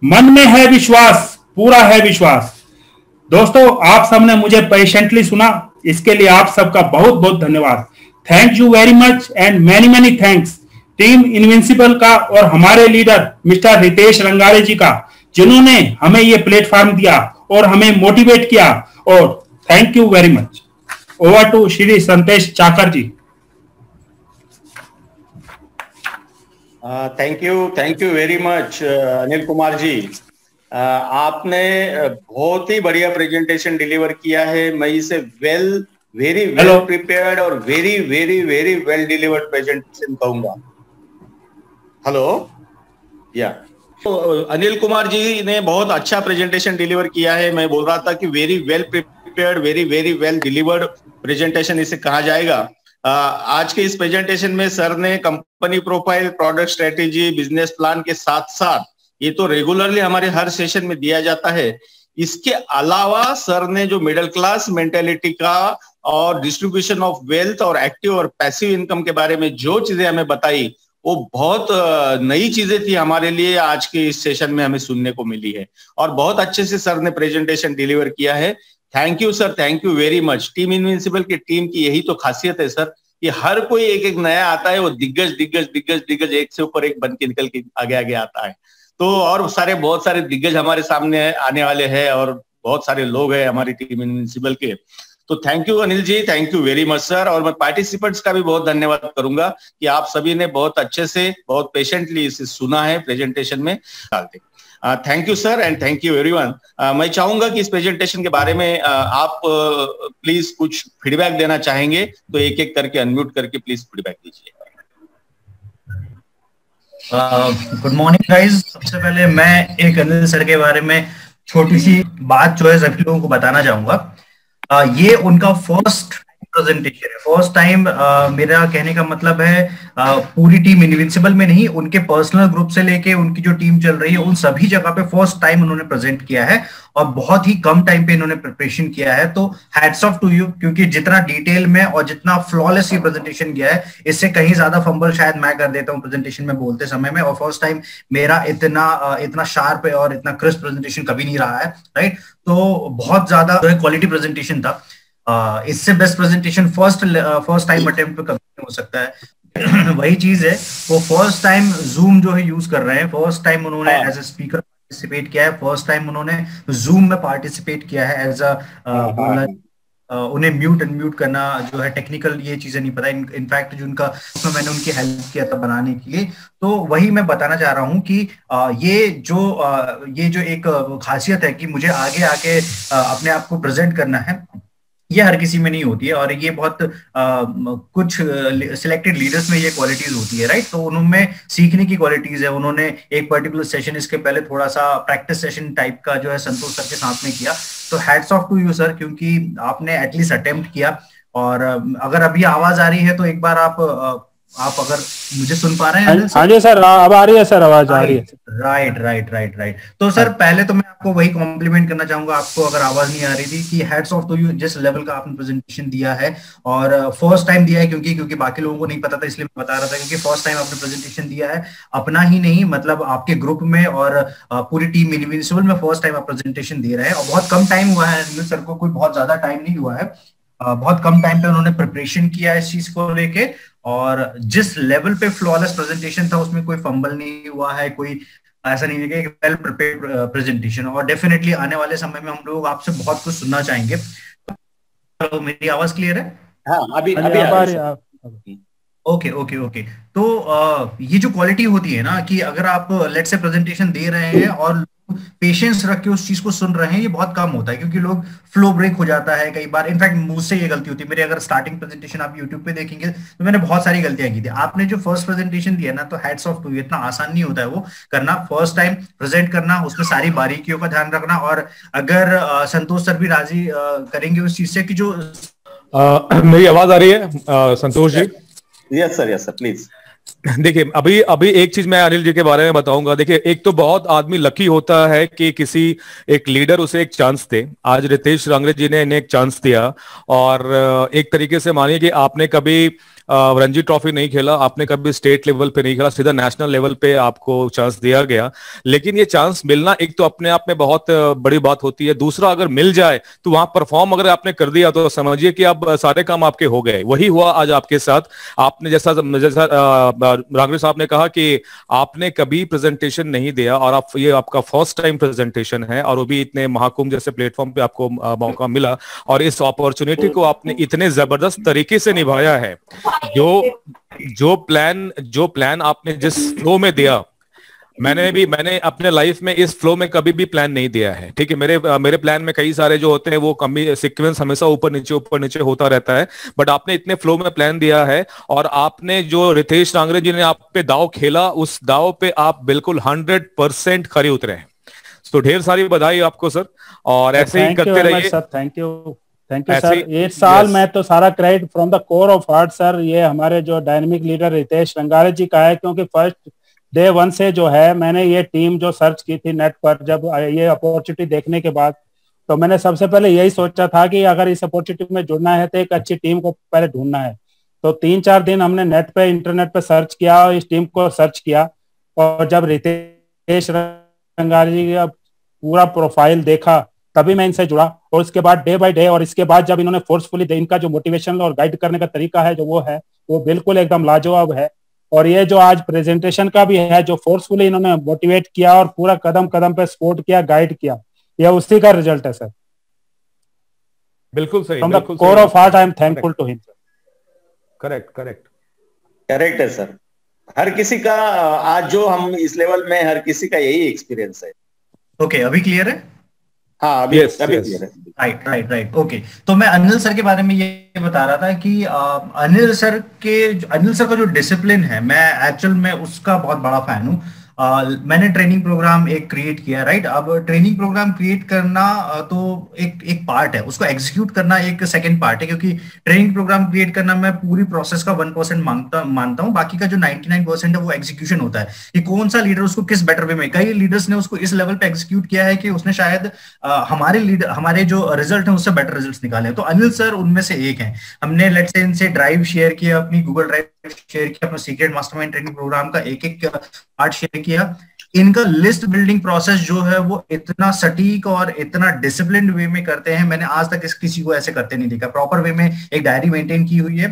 S2: मन में है विश्वास, पूरा है विश्वास। दोस्तों, आप सबने मुझे पेशेंटली सुना, इसके लिए आप सबका बहुत बहुत धन्यवाद। Thank you very much and many many thanks team invincible का और हमारे लीडर मिस्टर रितेश रंगारे जी का, जिन्होंने हमें ये प्लेटफॉर्म दिया और हमें मोटिवेट किया। और thank you very much. Over to Shri Santosh Chakar ji.
S1: Thank you very much Anil Kumar ji. आपने बहुत ही बढ़िया प्रेजेंटेशन डिलीवर किया है। मैं इसे वेरी वेल प्रिपेयर्ड और very very very well delivered presentation कहूंगा। हेलो या तो अनिल कुमार जी ने बहुत अच्छा प्रेजेंटेशन डिलीवर किया है। मैं बोल रहा था कि very well prepared, very very well delivered presentation इसे कहा जाएगा। आज के इस प्रेजेंटेशन में सर ने company profile, product strategy, business plan के साथ साथ, ये तो रेगुलरली हमारे हर सेशन में दिया जाता है, इसके अलावा सर ने जो मिडिल क्लास मेंटेलिटी का और डिस्ट्रीब्यूशन ऑफ वेल्थ और एक्टिव और पैसिव इनकम के बारे में जो चीजें हमें बताई, वो बहुत नई चीजें थी हमारे लिए। आज के इस सेशन में हमें सुनने को मिली है और बहुत अच्छे से सर ने प्रेजेंटेशन डिलीवर किया है। Thank you sir, thank you very much. Team invincible की टीम की यही तो खासियत है सर, कि हर कोई एक एक नया आता है, वो दिग्गज दिग्गज दिग्गज दिग्गज एक से ऊपर एक बन के निकल के आगे आगे आता है। तो और बहुत सारे दिग्गज हमारे सामने आने वाले हैं और बहुत सारे लोग हैं हमारी टीम इनविंसिबल के। तो thank you Anil ji, thank you very much sir. और मैं पार्टिसिपेंट्स का भी बहुत धन्यवाद करूंगा कि आप सभी ने बहुत अच्छे से, बहुत पेशेंटली इसे सुना है, प्रेजेंटेशन में डालते। Thank you sir and thank you everyone. मैं चाहूंगा कि इस प्रेजेंटेशन के बारे में आप प्लीज कुछ फीडबैक देना चाहेंगे तो एक एक करके अनम्यूट करके प्लीज फीडबैक दीजिए।
S3: Good morning guys. सबसे पहले मैं एक अनिल सर के बारे में छोटी सी बात जो है सभी लोगों को बताना चाहूंगा। ये उनका फर्स्ट प्रेजेंटेशन है, फर्स्ट टाइम। मेरा कहने का मतलब है पूरी टीम इनविंसिबल में नहीं, उनके पर्सनल ग्रुप से लेके उनकी जो टीम चल रही है उन सभी जगह पे फर्स्ट टाइम उन्होंने प्रेजेंट किया है और बहुत ही कम टाइम पे इन्होंने प्रिपरेशन किया है। तो हैट्स ऑफ टू यू, क्योंकि जितना डिटेल में और जितना फ्लॉलेस ये प्रेजेंटेशन किया है, इससे कहीं ज्यादा फंबल शायद मैं कर देता हूँ प्रेजेंटेशन में बोलते समय में। और फर्स्ट टाइम मेरा इतना शार्प और इतना क्रिस्प प्रेजेंटेशन कभी नहीं रहा है, राइट। तो बहुत ज्यादा क्वालिटी प्रेजेंटेशन था। इससे best presentation first time attempt पे कभी नहीं हो सकता है। वही चीज है, वो फर्स्ट टाइम जूम जो है यूज कर रहे हैं, फर्स्ट टाइम उन्होंने एज ए स्पीकर पार्टिसिपेट किया है, फर्स्ट टाइम उन्होंने जूम में पार्टिसिपेट किया है एज अ उन्हें म्यूट अनम्यूट करना जो है टेक्निकल ये चीजें नहीं पता। इनफैक्ट जो उनका उसमें मैंने उनकी हेल्प किया था बनाने के लिए। तो वही मैं बताना चाह रहा हूँ कि ये जो एक खासियत है कि मुझे आगे आके अपने आप को प्रेजेंट करना है, ये हर किसी में नहीं होती है। और ये बहुत कुछ सिलेक्टेड लीडर्स में ये क्वालिटीज होती है, राइट। तो उनमें सीखने की क्वालिटीज है। उन्होंने एक पर्टिकुलर सेशन इसके पहले थोड़ा सा प्रैक्टिस सेशन टाइप का जो है संतोष सर के साथ में किया। तो hats off to you sir, क्योंकि आपने एटलीस्ट अटेम्प्ट किया। और अगर अभी आवाज आ रही है तो एक बार आप अगर मुझे सुन पा रहे हैं?
S2: हाँ जी सर, अब आ रही है सर, आवाज आ रही है।
S3: राइट। तो सर पहले तो मैं आपको वही कॉम्प्लीमेंट करना चाहूंगा, आपको अगर आवाज नहीं आ रही थी, कि हैट्स ऑफ टू यू, जिस लेवल का आपने प्रेजेंटेशन दिया है। और फर्स्ट टाइम दिया है, क्योंकि बाकी लोगों को नहीं पता था, इसलिए मैं बता रहा था। क्योंकि फर्स्ट टाइम आपने प्रेजेंटेशन दिया है, अपना ही नहीं मतलब आपके ग्रुप में और पूरी टीम इनविंसिबल में फर्स्ट टाइम आप प्रेजेंटेशन दे रहे हैं। और बहुत कम टाइम हुआ है अनिल सर को, कोई बहुत ज्यादा टाइम नहीं हुआ है। बहुत कम टाइम पे उन्होंने प्रिपरेशन किया इस चीज को लेके। और जिस लेवल पे फ्लॉलेस प्रेजेंटेशन था, उसमें कोई फंबल नहीं हुआ है, कोई ऐसा नहीं है कि वेल प्रिपेयर्ड प्रेजेंटेशन। और डेफिनेटली आने वाले समय में हम लोग आपसे बहुत कुछ सुनना चाहेंगे। तो मेरी आवाज क्लियर है?
S1: हाँ, अभी आ रही है।
S3: ओके। तो ये जो क्वालिटी होती है ना, कि अगर आप लेट्स से प्रेजेंटेशन दे रहे हैं और पेशेंस रख के उस चीज को सुन रहे हैं, ये बहुत कम होता है। क्योंकि लोग फ्लो ब्रेक हो जाता है कई बार। इनफैक्ट मुझसे ये गलती होती है। मेरे अगर स्टार्टिंग प्रेजेंटेशन आप यूट्यूब पे देखेंगे तो मैंने बहुत सारी गलतियां की थी। आपने जो फर्स्ट प्रेजेंटेशन दिया ना, तो हैट्स ऑफ टू यू। इतना आसान नहीं होता है वो करना, फर्स्ट टाइम प्रेजेंट करना, उसमें सारी बारीकियों का ध्यान रखना। और अगर संतोष सर भी राजी करेंगे उस चीज से कि जो
S4: मेरी आवाज आ रही है Santosh ji?
S1: Yes sir please.
S4: देखिए, अभी एक चीज मैं अनिल जी के बारे में बताऊंगा। देखिए, एक तो बहुत आदमी लकी होता है कि किसी एक लीडर उसे एक चांस दे। आज रितेश रांगरे जी ने इन्हें एक चांस दिया। और एक तरीके से मानिए कि आपने कभी रणजी ट्रॉफी नहीं खेला, आपने कभी स्टेट लेवल पे नहीं खेला, सीधा नेशनल लेवल पे आपको चांस दिया गया। लेकिन ये चांस मिलना एक तो अपने आप में बहुत बड़ी बात होती है। दूसरा, अगर मिल जाए तो वहां परफॉर्म अगर आपने कर दिया तो समझिए कि अब सारे काम आपके हो गए। वही हुआ आज आपके साथ। आपने जैसा रांगरे साहब ने कहा कि आपने कभी प्रेजेंटेशन नहीं दिया और आप ये आपका फर्स्ट टाइम प्रेजेंटेशन है, और वो भी इतने महाकुंभ जैसे प्लेटफॉर्म पे आपको मौका मिला। और इस अपॉर्चुनिटी को आपने इतने जबरदस्त तरीके से निभाया है। जो प्लान आपने जिस फ्लो में दिया, मैंने अपने लाइफ में इस फ्लो में कभी भी प्लान नहीं दिया है। ठीक है, मेरे प्लान में कई सारे जो होते हैं वो कमी सीक्वेंस हमेशा ऊपर नीचे होता रहता है। बट आपने इतने फ्लो में प्लान दिया है। और आपने जो रितेश रांगरे जी ने आप पे दाव खेला, उस दाव पे आप बिल्कुल 100% खरे उतरे हैं। तो ढेर सारी बधाई आपको सर, और ऐसे ही करते रहिए सर।
S2: Thank you sir. ये साल मैं तो सारा credit from the core of heart sir, ये हमारे जो डायनेमिक लीडर रितेश रंगारे जी का है। क्योंकि फर्स्ट डे वन से जो है, मैंने ये टीम जो सर्च की थी नेट पर, जब ये अपॉर्चुनिटी देखने के बाद, तो मैंने सबसे पहले यही सोचा था कि अगर इस अपॉर्चुनिटी में जुड़ना है तो एक अच्छी टीम को पहले ढूंढना है। तो 3-4 दिन हमने नेट पे इंटरनेट पे सर्च किया और इस टीम को सर्च किया। और जब रितेश रंगारे जी का पूरा प्रोफाइल देखा, तभी मैं इनसे जुड़ा। और उसके बाद डे बाय डे, और इसके बाद जब इन्होंने फोर्सफुली, इनका जो मोटिवेशन और गाइड करने का तरीका है जो वो है, वो बिल्कुल एकदम लाजवाब है। और ये जो आज प्रेजेंटेशन का भी है, जो फोर्सफुली इन्होंने मोटिवेट किया और पूरा कदम कदम पे सपोर्ट किया, गाइड किया, ये उसी का रिजल्ट है सर।
S4: बिल्कुल सही।
S2: From the core of heart I am thankful to him.
S1: Correct है सर। हर किसी का आज जो हम इस लेवल में, हर किसी का यही एक्सपीरियंस है।
S3: ओके, अभी क्लियर है?
S1: हाँ, अभी क्लियर है।
S3: राइट। ओके, तो मैं अनिल सर के बारे में ये बता रहा था कि अनिल सर का जो डिसिप्लिन है, मैं एक्चुअल में उसका बहुत बड़ा फैन हूँ। मैंने ट्रेनिंग प्रोग्राम एक क्रिएट किया, राइट। अब ट्रेनिंग प्रोग्राम क्रिएट करना तो एक पार्ट है, उसको एग्जीक्यूट करना एक सेकंड पार्ट है। क्योंकि ट्रेनिंग प्रोग्राम क्रिएट करना मैं पूरी प्रोसेस का 1% मानता हूँ। बाकी का जो 99% है वो एग्जीक्यूशन होता है, कि कौन सा लीडर उसको किस बेटर वे में। कई लीडर्स ने उसको इस लेवल पे एग्जीक्यूट किया है कि उसने शायद हमारे जो रिजल्ट है उससे बेटर रिजल्ट निकाले। तो अनिल सर उनमें से एक है। हमने लेट्स से इनसे ड्राइव शेयर किया, अपनी गूगल ड्राइव शेयर किया, अपना सीक्रेट मास्टरमाइंड ट्रेनिंग प्रोग्राम का एक पार्ट शेयर किया। इनका लिस्ट बिल्डिंग प्रोसेस जो है वो इतना सटीक और इतना डिसिप्लिन्ड वे में करते हैं, मैंने आज तक किसी को ऐसे करते नहीं देखा। प्रॉपर वे में एक डायरी मेंटेन की हुई है,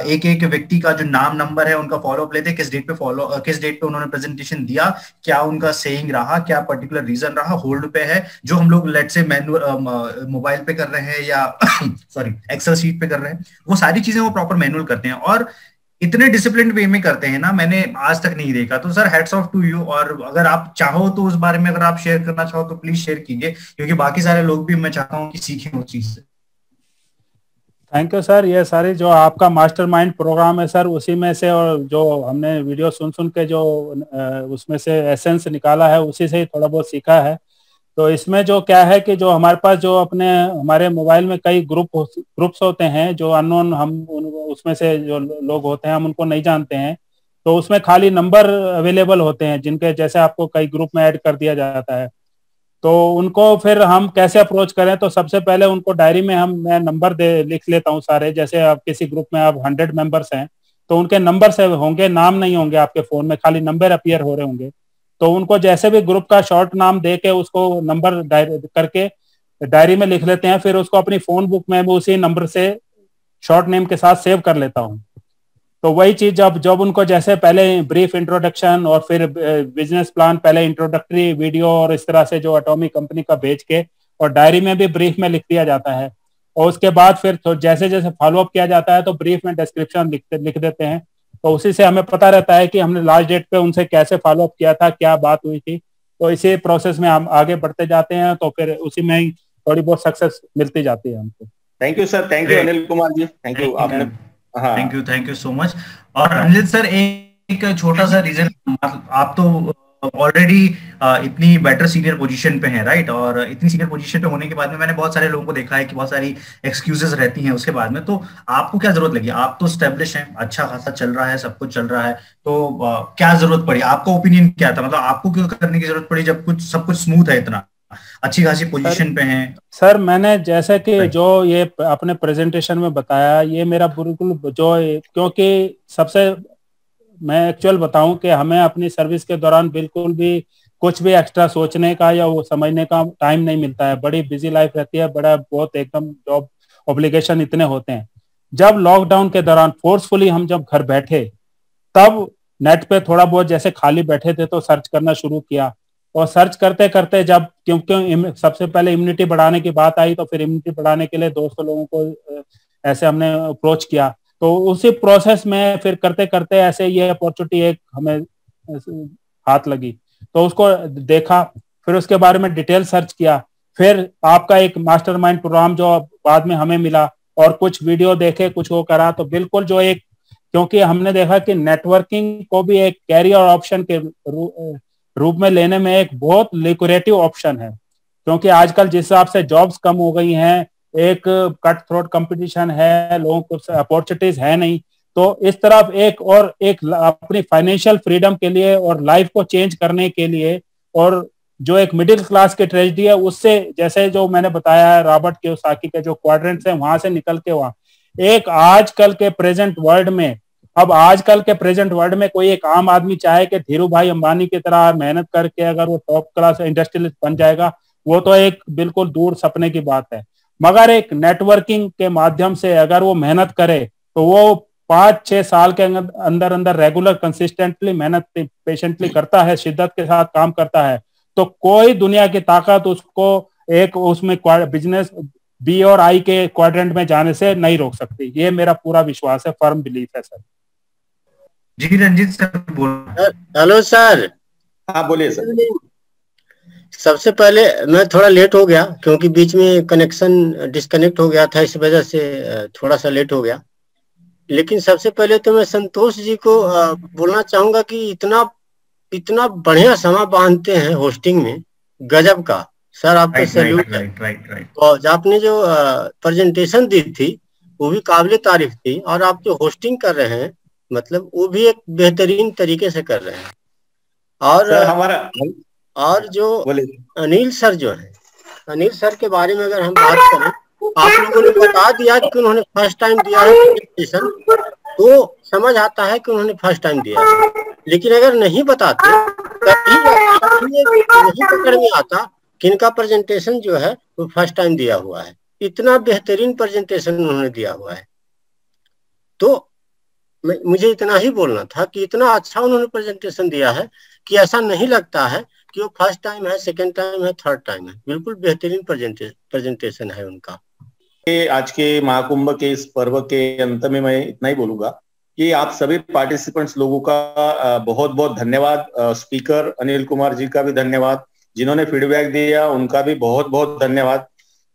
S3: एक एक व्यक्ति का जो नाम नंबर है उनका फॉलोअप लेते हैं, किस डेट पे उन्होंने प्रेजेंटेशन दिया, क्या उनका सेइंग रहा, क्या पर्टिकुलर रीजन रहा, होल्ड पे है, जो हम लोग लेट से मैनुअल मोबाइल पे कर रहे हैं या सॉरी एक्सेल शीट पे कर रहे हैं, वो सारी चीजें वो प्रॉपर मैनुअल करते हैं और इतने डिसिप्लिन वे में करते हैं ना, मैंने आज तक नहीं देखा। तो sir hats off to you, और अगर आप चाहो तो उस बारे में अगर आप शेयर करना चाहो तो प्लीज शेयर कीजिए, क्योंकि बाकी सारे लोग भी मैं चाहता हूँ कि सीखें उस चीज से।
S2: Thank you sir. ये सारी जो आपका मास्टरमाइंड प्रोग्राम है सर, उसी में से और जो हमने वीडियो सुन के जो उसमें से एसेंस निकाला है उसी से ही थोड़ा बहुत सीखा है। तो इसमें जो क्या है कि जो हमारे पास जो हमारे मोबाइल में कई ग्रुप्स होते हैं जो अननोन, हम उसमें से जो लोग होते हैं हम उनको नहीं जानते हैं, तो उसमें खाली नंबर अवेलेबल होते हैं जिनके जैसे आपको कई ग्रुप में ऐड कर दिया जाता है। तो उनको फिर हम कैसे अप्रोच करें, तो सबसे पहले उनको डायरी में मैं नंबर लिख लेता हूँ सारे। जैसे आप किसी ग्रुप में आप 100 मेंबर्स हैं तो उनके नंबर से होंगे, नाम नहीं होंगे आपके फोन में, खाली नंबर अपीयर हो रहे होंगे। तो उनको जैसे भी ग्रुप का शॉर्ट नाम दे के उसको नंबर करके डायरी में लिख लेते हैं, फिर उसको अपनी फोन बुक में उसी नंबर से शॉर्ट नेम के साथ सेव कर लेता हूँ। तो वही चीज जब उनको जैसे पहले ब्रीफ इंट्रोडक्शन और फिर बिजनेस प्लान, पहले इंट्रोडक्टरी वीडियो और इस तरह से जो एटॉमिक कंपनी का भेज के और डायरी में भी ब्रीफ में लिख दिया जाता है, और उसके बाद फिर तो जैसे जैसे फॉलोअप किया जाता है तो ब्रीफ में डिस्क्रिप्शन लिख देते हैं। तो उसी से हमें पता रहता है कि हमने लास्ट डेट पे उनसे कैसे फॉलोअप किया था, क्या बात हुई थी। तो इसी प्रोसेस में हम आगे बढ़ते जाते हैं, तो फिर उसी में ही थोड़ी बहुत सक्सेस मिलती जाती है हमको।
S1: Thank you sir, thank you Anil Kumar ji, thank you आपने।
S3: हाँ, थैंक यू सो मच। और अनिल सर एक छोटा सा रीजन, आप तो ऑलरेडी इतनी बेटर सीनियर पोजीशन पे हैं, राइट? और इतनी सीनियर पोजीशन पे होने के बाद में मैंने बहुत सारे लोगों को देखा है कि बहुत सारी एक्सक्यूजेस रहती हैं उसके बाद में। तो आपको क्या जरूरत लगी? आप तो स्टेब्लिश हैं, अच्छा खासा चल रहा है, सब कुछ चल रहा है, तो क्या जरूरत पड़ी? आपका ओपिनियन क्या था? मतलब आपको क्यों करने की जरूरत पड़ी जब सब कुछ स्मूथ है, इतना अच्छी खासी पोजीशन पे हैं?
S2: सर मैंने जैसे कि जो ये अपने प्रेजेंटेशन में बताया, ये मेरा बिल्कुल जो, क्योंकि सबसे मैं एक्चुअल बताऊं कि हमें अपनी सर्विस के दौरान बिल्कुल भी कुछ भी एक्स्ट्रा सोचने का या वो समझने का टाइम नहीं मिलता है। बड़ी बिजी लाइफ रहती है, बहुत एकदम जॉब ऑब्लिगेशन इतने होते हैं। जब लॉकडाउन के दौरान फोर्सफुली हम जब घर बैठे, तब नेट पे थोड़ा बहुत जैसे खाली बैठे थे तो सर्च करना शुरू किया, और सर्च करते करते जब क्योंकि सबसे पहले इम्यूनिटी बढ़ाने की बात आई, तो फिर इम्यूनिटी बढ़ाने के लिए दोस्तों लोगों को ऐसे हमने अप्रोच किया। तो उसी प्रोसेस में फिर करते करते ऐसे ये अपॉर्चुनिटी एक हमें हाथ लगी, तो उसको देखा, फिर उसके बारे में डिटेल सर्च किया, फिर आपका एक मास्टरमाइंड प्रोग्राम जो बाद में हमें मिला, और कुछ वीडियो देखे, कुछ वो करा, तो बिल्कुल जो एक, क्योंकि हमने देखा कि नेटवर्किंग को भी एक कैरियर ऑप्शन के रूप में लेने में एक बहुत लिक्रेटिव ऑप्शन है। क्योंकि आजकल जिस हिसाब से जॉब्स कम हो गई हैं, एक कट थ्रोट कंपटीशन है, लोगों को अपॉर्चुनिटीज है नहीं, तो इस तरफ एक अपनी फाइनेंशियल फ्रीडम के लिए और लाइफ को चेंज करने के लिए, और जो एक मिडिल क्लास की ट्रेजेडी है उससे, जैसे जो मैंने बताया है रॉबर्ट कियोसाकी के जो क्वाड्रेंट्स हैं वहां से निकल के वहां एक आजकल के प्रेजेंट वर्ल्ड में, अब आजकल के प्रेजेंट वर्ल्ड में कोई एक आम आदमी चाहे कि धीरू भाई अंबानी की तरह मेहनत करके अगर वो टॉप क्लास इंडस्ट्रियलिस्ट बन जाएगा, वो तो एक बिल्कुल दूर सपने की बात है। मगर एक नेटवर्किंग के माध्यम से अगर वो मेहनत करे तो वो 5-6 साल के अंदर अंदर रेगुलर कंसिस्टेंटली मेहनत पेशेंटली करता है, शिद्दत के साथ काम करता है, तो कोई दुनिया की ताकत उसको एक उसमें बिजनेस बी और आई के क्वाड्रेंट में जाने से नहीं रोक सकती। ये मेरा पूरा विश्वास है, फर्म बिलीफ है सर।
S3: जी रंजीत सर बोल।
S5: Hello sir.
S1: हाँ बोलिए सर।
S5: सबसे पहले मैं थोड़ा लेट हो गया क्योंकि बीच में कनेक्शन डिस्कनेक्ट हो गया था, इस वजह से थोड़ा सा लेट हो गया। लेकिन सबसे पहले तो मैं संतोष जी को बोलना चाहूंगा कि इतना बढ़िया समय बांधते हैं होस्टिंग में, गजब का सर, आपका सैल्यूट है। और आपने जो प्रेजेंटेशन दी थी वो भी काबिल तारीफ थी, और आप जो होस्टिंग कर रहे हैं मतलब वो भी एक बेहतरीन तरीके से कर रहे हैं। और जो अनिल सर जो है, अनिल सर के बारे में अगर हम बात करें, आप लोगों ने बता दिया कि उन्होंने फर्स्ट टाइम दिया है प्रेजेंटेशन, तो समझ आता है कि उन्होंने फर्स्ट टाइम दिया है। लेकिन अगर नहीं बताते तभी नहीं पकड़ में आता किनका प्रेजेंटेशन जो है वो फर्स्ट टाइम दिया हुआ है। इतना बेहतरीन प्रेजेंटेशन उन्होंने दिया हुआ है। तो मुझे इतना ही बोलना था कि इतना अच्छा उन्होंने प्रेजेंटेशन दिया है कि ऐसा नहीं लगता है कि वो फर्स्ट टाइम है, सेकंड टाइम है, थर्ड टाइम है। बिल्कुल बेहतरीन प्रेजेंटेशन है उनका।
S1: आज के महाकुंभ के इस पर्व के अंत में मैं इतना ही बोलूंगा कि आप सभी पार्टिसिपेंट्स लोगों का बहुत बहुत धन्यवाद। स्पीकर अनिल कुमार जी का भी धन्यवाद, जिन्होंने फीडबैक दिया उनका भी बहुत बहुत धन्यवाद।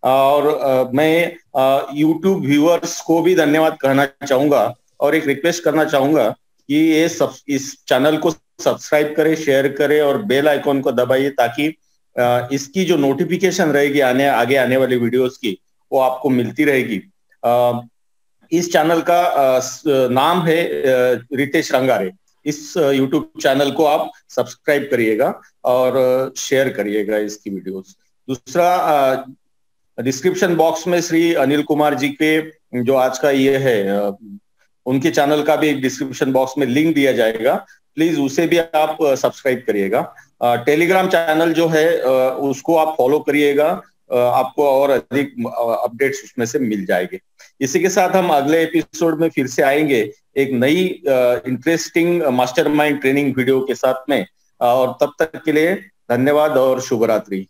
S1: और मैं यूट्यूब व्यूअर्स को भी धन्यवाद कहना चाहूंगा और एक रिक्वेस्ट करना चाहूंगा कि इस चैनल को सब्सक्राइब करें, शेयर करें और बेल आइकॉन को दबाइए, ताकि इसकी जो नोटिफिकेशन रहेगी आगे आने वाली वीडियोस की, वो आपको मिलती रहेगी। इस चैनल का नाम है रितेश रंगारे। इस यूट्यूब चैनल को आप सब्सक्राइब करिएगा और शेयर करिएगा इसकी वीडियोस। दूसरा, डिस्क्रिप्शन बॉक्स में श्री अनिल कुमार जी के जो आज का ये है उनके चैनल का भी डिस्क्रिप्शन बॉक्स में लिंक दिया जाएगा, प्लीज उसे भी आप सब्सक्राइब करिएगा। टेलीग्राम चैनल जो है उसको आप फॉलो करिएगा, आपको और अधिक अपडेट्स उसमें से मिल जाएंगे। इसी के साथ हम अगले एपिसोड में फिर से आएंगे एक नई इंटरेस्टिंग मास्टरमाइंड ट्रेनिंग वीडियो के साथ में, और तब तक के लिए धन्यवाद और शुभ रात्रि।